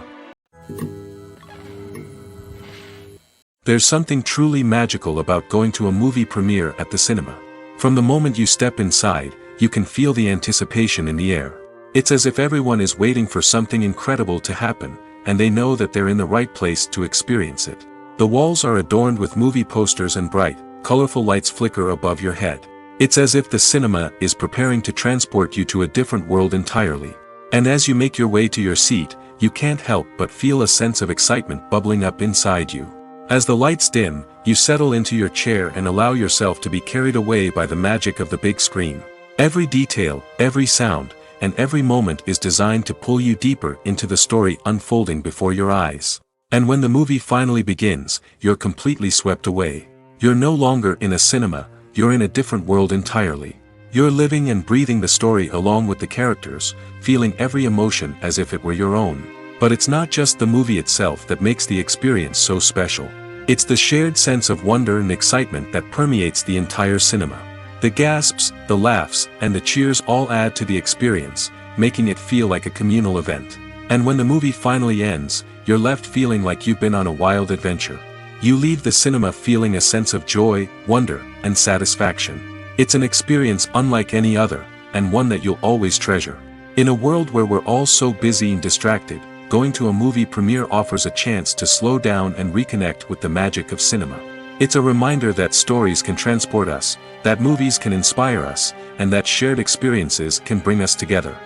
S1: There's something truly magical about going to a movie premiere at the cinema. From the moment you step inside, you can feel the anticipation in the air. It's as if everyone is waiting for something incredible to happen, and they know that they're in the right place to experience it. The walls are adorned with movie posters and bright, colorful lights flicker above your head. It's as if the cinema is preparing to transport you to a different world entirely. And as you make your way to your seat, you can't help but feel a sense of excitement bubbling up inside you. As the lights dim, you settle into your chair and allow yourself to be carried away by the magic of the big screen. Every detail, every sound, and every moment is designed to pull you deeper into the story unfolding before your eyes. And when the movie finally begins, you're completely swept away. You're no longer in a cinema, you're in a different world entirely. You're living and breathing the story along with the characters, feeling every emotion as if it were your own. But it's not just the movie itself that makes the experience so special. It's the shared sense of wonder and excitement that permeates the entire cinema. The gasps, the laughs, and the cheers all add to the experience, making it feel like a communal event. And when the movie finally ends, you're left feeling like you've been on a wild adventure. You leave the cinema feeling a sense of joy, wonder, and satisfaction. It's an experience unlike any other, and one that you'll always treasure. In a world where we're all so busy and distracted, going to a movie premiere offers a chance to slow down and reconnect with the magic of cinema. It's a reminder that stories can transport us, that movies can inspire us, and that shared experiences can bring us together.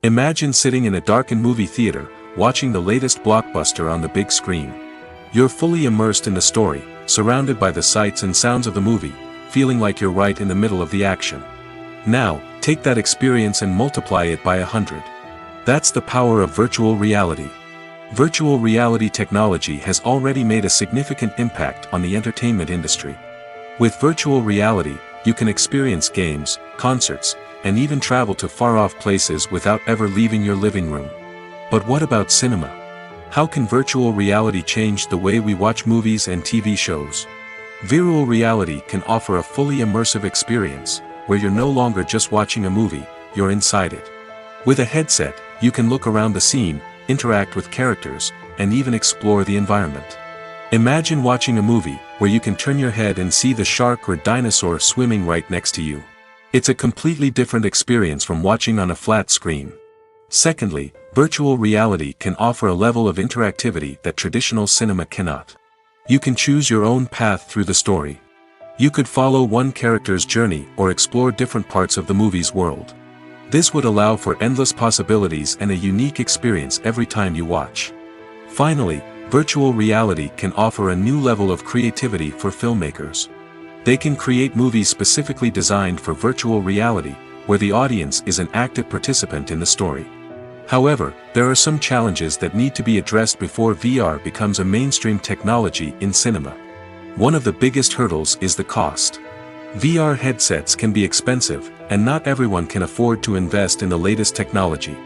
S1: Imagine sitting in a darkened movie theater, watching the latest blockbuster on the big screen. You're fully immersed in the story, surrounded by the sights and sounds of the movie, feeling like you're right in the middle of the action. Now, take that experience and multiply it by 100. That's the power of virtual reality. Virtual reality technology has already made a significant impact on the entertainment industry. With virtual reality, you can experience games, concerts, and even travel to far-off places without ever leaving your living room. But what about cinema? How can virtual reality change the way we watch movies and TV shows? Virtual reality can offer a fully immersive experience, where you're no longer just watching a movie, you're inside it. With a headset, you can look around the scene, interact with characters, and even explore the environment. Imagine watching a movie where you can turn your head and see the shark or dinosaur swimming right next to you. It's a completely different experience from watching on a flat screen. Secondly, virtual reality can offer a level of interactivity that traditional cinema cannot. You can choose your own path through the story. You could follow one character's journey or explore different parts of the movie's world. This would allow for endless possibilities and a unique experience every time you watch. Finally, virtual reality can offer a new level of creativity for filmmakers. They can create movies specifically designed for virtual reality, where the audience is an active participant in the story. However, there are some challenges that need to be addressed before VR becomes a mainstream technology in cinema. One of the biggest hurdles is the cost. VR headsets can be expensive, and not everyone can afford to invest in the latest technology.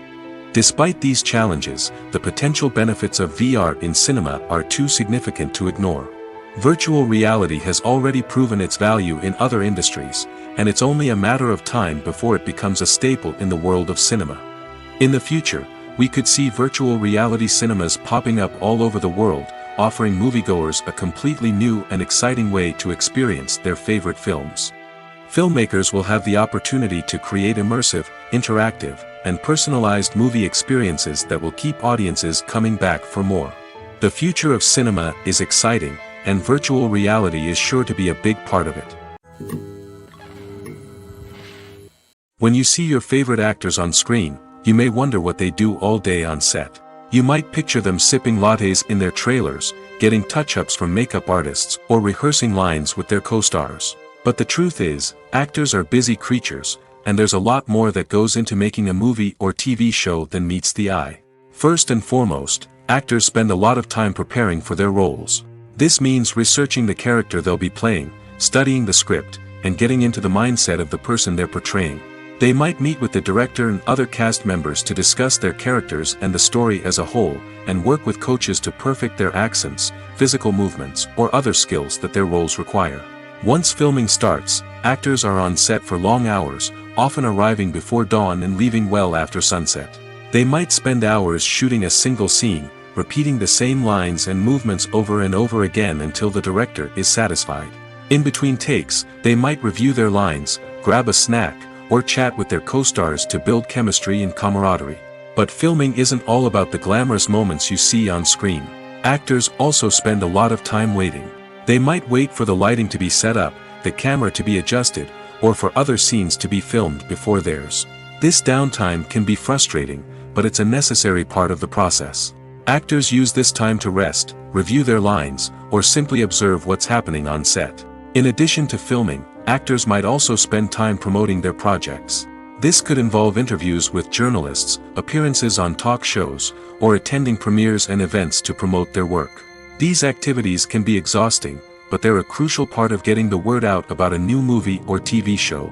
S1: Despite these challenges, the potential benefits of VR in cinema are too significant to ignore. Virtual reality has already proven its value in other industries, and it's only a matter of time before it becomes a staple in the world of cinema. In the future, we could see virtual reality cinemas popping up all over the world, offering moviegoers a completely new and exciting way to experience their favorite films. Filmmakers will have the opportunity to create immersive, interactive, and personalized movie experiences that will keep audiences coming back for more. The future of cinema is exciting, and virtual reality is sure to be a big part of it. When you see your favorite actors on screen, you may wonder what they do all day on set. You might picture them sipping lattes in their trailers, getting touch-ups from makeup artists, or rehearsing lines with their co-stars. But the truth is, actors are busy creatures, and there's a lot more that goes into making a movie or TV show than meets the eye. First and foremost, actors spend a lot of time preparing for their roles. This means researching the character they'll be playing, studying the script, and getting into the mindset of the person they're portraying. They might meet with the director and other cast members to discuss their characters and the story as a whole, and work with coaches to perfect their accents, physical movements, or other skills that their roles require. Once filming starts, actors are on set for long hours, often arriving before dawn and leaving well after sunset. They might spend hours shooting a single scene, repeating the same lines and movements over and over again until the director is satisfied. In between takes, they might review their lines, grab a snack, or chat with their co-stars to build chemistry and camaraderie. But filming isn't all about the glamorous moments you see on screen. Actors also spend a lot of time waiting. They might wait for the lighting to be set up, the camera to be adjusted, or for other scenes to be filmed before theirs. This downtime can be frustrating, but it's a necessary part of the process. Actors use this time to rest, review their lines, or simply observe what's happening on set. In addition to filming, actors might also spend time promoting their projects. This could involve interviews with journalists, appearances on talk shows, or attending premieres and events to promote their work. These activities can be exhausting, but they're a crucial part of getting the word out about a new movie or TV show.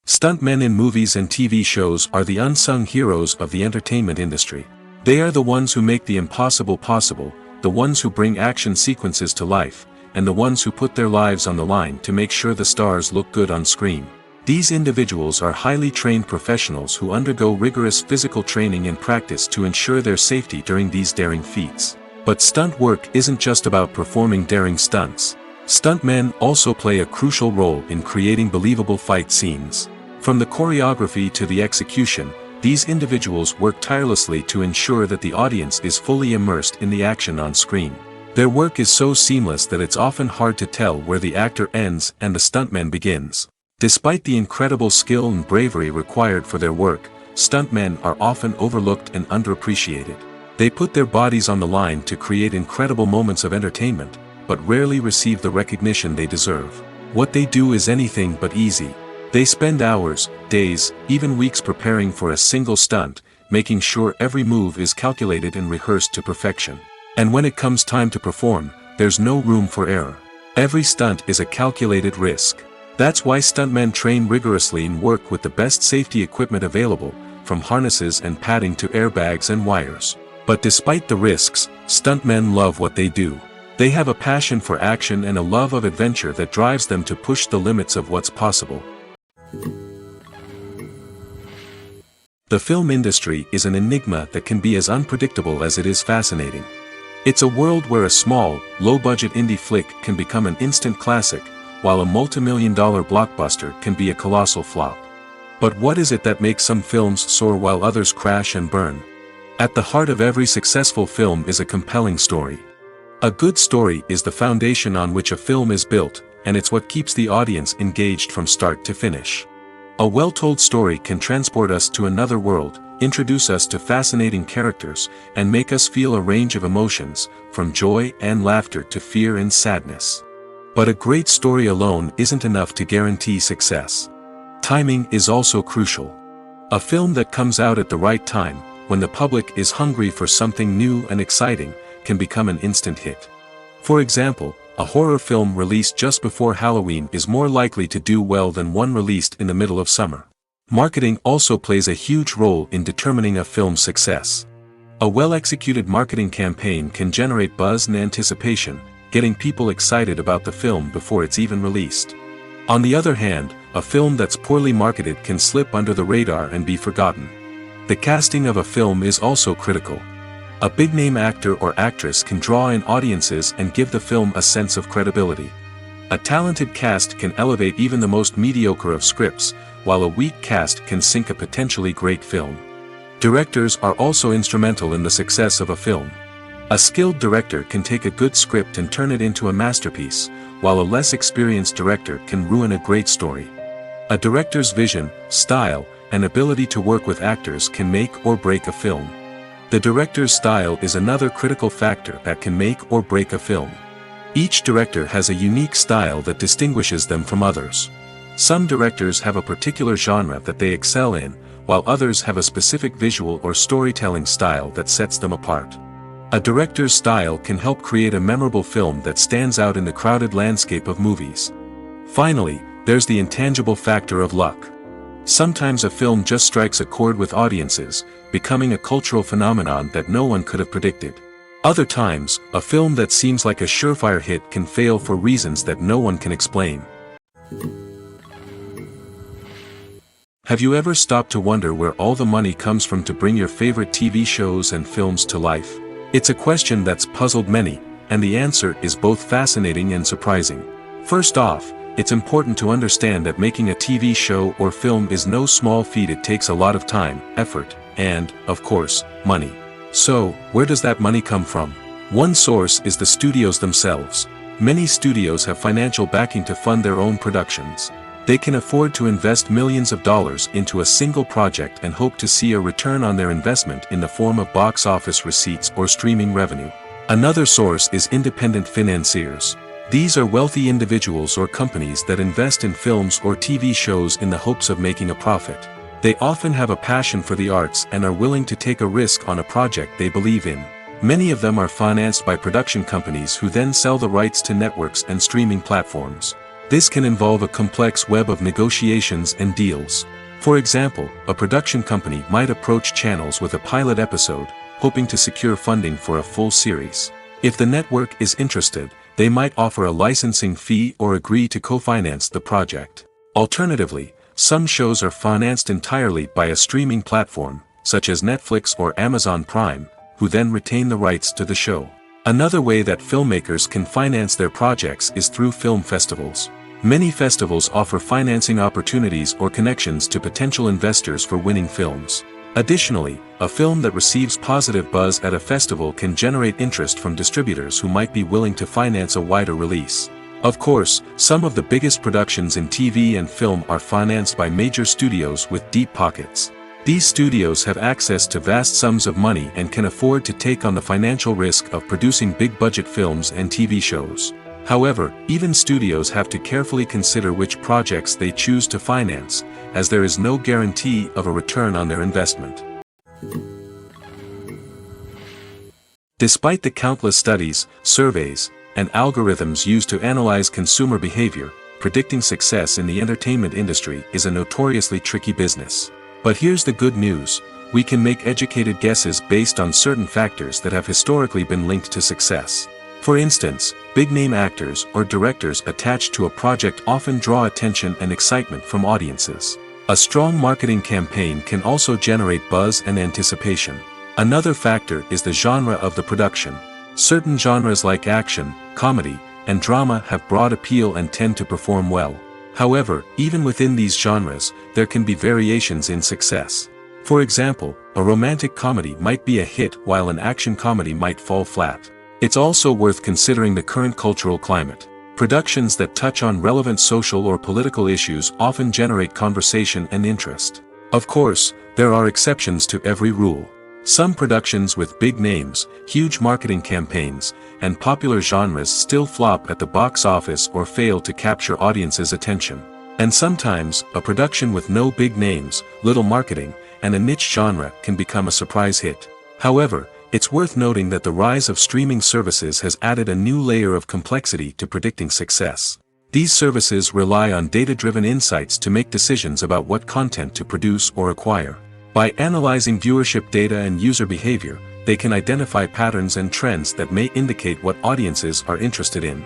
S1: Stuntmen in movies and TV shows are the unsung heroes of the entertainment industry. They are the ones who make the impossible possible, the ones who bring action sequences to life, and the ones who put their lives on the line to make sure the stars look good on screen. These individuals are highly trained professionals who undergo rigorous physical training and practice to ensure their safety during these daring feats. But stunt work isn't just about performing daring stunts. Stuntmen also play a crucial role in creating believable fight scenes. From the choreography to the execution, these individuals work tirelessly to ensure that the audience is fully immersed in the action on screen. Their work is so seamless that it's often hard to tell where the actor ends and the stuntman begins. Despite the incredible skill and bravery required for their work, stuntmen are often overlooked and underappreciated. They put their bodies on the line to create incredible moments of entertainment, but rarely receive the recognition they deserve. What they do is anything but easy. They spend hours, days, even weeks preparing for a single stunt, making sure every move is calculated and rehearsed to perfection. And when it comes time to perform, there's no room for error. Every stunt is a calculated risk. That's why stuntmen train rigorously and work with the best safety equipment available, from harnesses and padding to airbags and wires. But despite the risks, stuntmen love what they do. They have a passion for action and a love of adventure that drives them to push the limits of what's possible. The film industry is an enigma that can be as unpredictable as it is fascinating. It's a world where a small, low-budget indie flick can become an instant classic, while a multi-million-dollar blockbuster can be a colossal flop. But what is it that makes some films soar while others crash and burn? At the heart of every successful film is a compelling story. A good story is the foundation on which a film is built, and it's what keeps the audience engaged from start to finish. A well-told story can transport us to another world, introduce us to fascinating characters, and make us feel a range of emotions, from joy and laughter to fear and sadness. But a great story alone isn't enough to guarantee success. Timing is also crucial. A film that comes out at the right time, when the public is hungry for something new and exciting, can become an instant hit. For example, a horror film released just before Halloween is more likely to do well than one released in the middle of summer. Marketing also plays a huge role in determining a film's success. A well-executed marketing campaign can generate buzz and anticipation, getting people excited about the film before it's even released. On the other hand, a film that's poorly marketed can slip under the radar and be forgotten. The casting of a film is also critical. A big-name actor or actress can draw in audiences and give the film a sense of credibility. A talented cast can elevate even the most mediocre of scripts, while a weak cast can sink a potentially great film. Directors are also instrumental in the success of a film. A skilled director can take a good script and turn it into a masterpiece, while a less experienced director can ruin a great story. A director's vision, style, and ability to work with actors can make or break a film. The director's style is another critical factor that can make or break a film. Each director has a unique style that distinguishes them from others. Some directors have a particular genre that they excel in, while others have a specific visual or storytelling style that sets them apart. A director's style can help create a memorable film that stands out in the crowded landscape of movies. Finally, there's the intangible factor of luck. Sometimes a film just strikes a chord with audiences, becoming a cultural phenomenon that no one could have predicted. Other times, a film that seems like a surefire hit can fail for reasons that no one can explain. Have you ever stopped to wonder where all the money comes from to bring your favorite TV shows and films to life? It's a question that's puzzled many, and the answer is both fascinating and surprising. First off, it's important to understand that making a TV show or film is no small feat. It takes a lot of time, effort, and, of course, money. So, where does that money come from? One source is the studios themselves. Many studios have financial backing to fund their own productions. They can afford to invest millions of dollars into a single project and hope to see a return on their investment in the form of box office receipts or streaming revenue. Another source is independent financiers. These are wealthy individuals or companies that invest in films or TV shows in the hopes of making a profit. They often have a passion for the arts and are willing to take a risk on a project they believe in. Many of them are financed by production companies who then sell the rights to networks and streaming platforms. This can involve a complex web of negotiations and deals. For example, a production company might approach channels with a pilot episode, hoping to secure funding for a full series. If the network is interested, they might offer a licensing fee or agree to co-finance the project. Alternatively, some shows are financed entirely by a streaming platform, such as Netflix or Amazon Prime, who then retain the rights to the show. Another way that filmmakers can finance their projects is through film festivals. Many festivals offer financing opportunities or connections to potential investors for winning films. Additionally, a film that receives positive buzz at a festival can generate interest from distributors who might be willing to finance a wider release. Of course, some of the biggest productions in TV and film are financed by major studios with deep pockets. These studios have access to vast sums of money and can afford to take on the financial risk of producing big-budget films and TV shows. However, even studios have to carefully consider which projects they choose to finance, as there is no guarantee of a return on their investment. Despite the countless studies, surveys, and algorithms used to analyze consumer behavior, predicting success in the entertainment industry is a notoriously tricky business. But here's the good news: we can make educated guesses based on certain factors that have historically been linked to success. For instance, big-name actors or directors attached to a project often draw attention and excitement from audiences. A strong marketing campaign can also generate buzz and anticipation. Another factor is the genre of the production. Certain genres like action, comedy, and drama have broad appeal and tend to perform well. However, even within these genres, there can be variations in success. For example, a romantic comedy might be a hit while an action comedy might fall flat. It's also worth considering the current cultural climate. Productions that touch on relevant social or political issues often generate conversation and interest. Of course, there are exceptions to every rule. Some productions with big names, huge marketing campaigns, and popular genres still flop at the box office or fail to capture audiences' attention. And sometimes, a production with no big names, little marketing, and a niche genre can become a surprise hit. However, it's worth noting that the rise of streaming services has added a new layer of complexity to predicting success. These services rely on data-driven insights to make decisions about what content to produce or acquire. By analyzing viewership data and user behavior, they can identify patterns and trends that may indicate what audiences are interested in.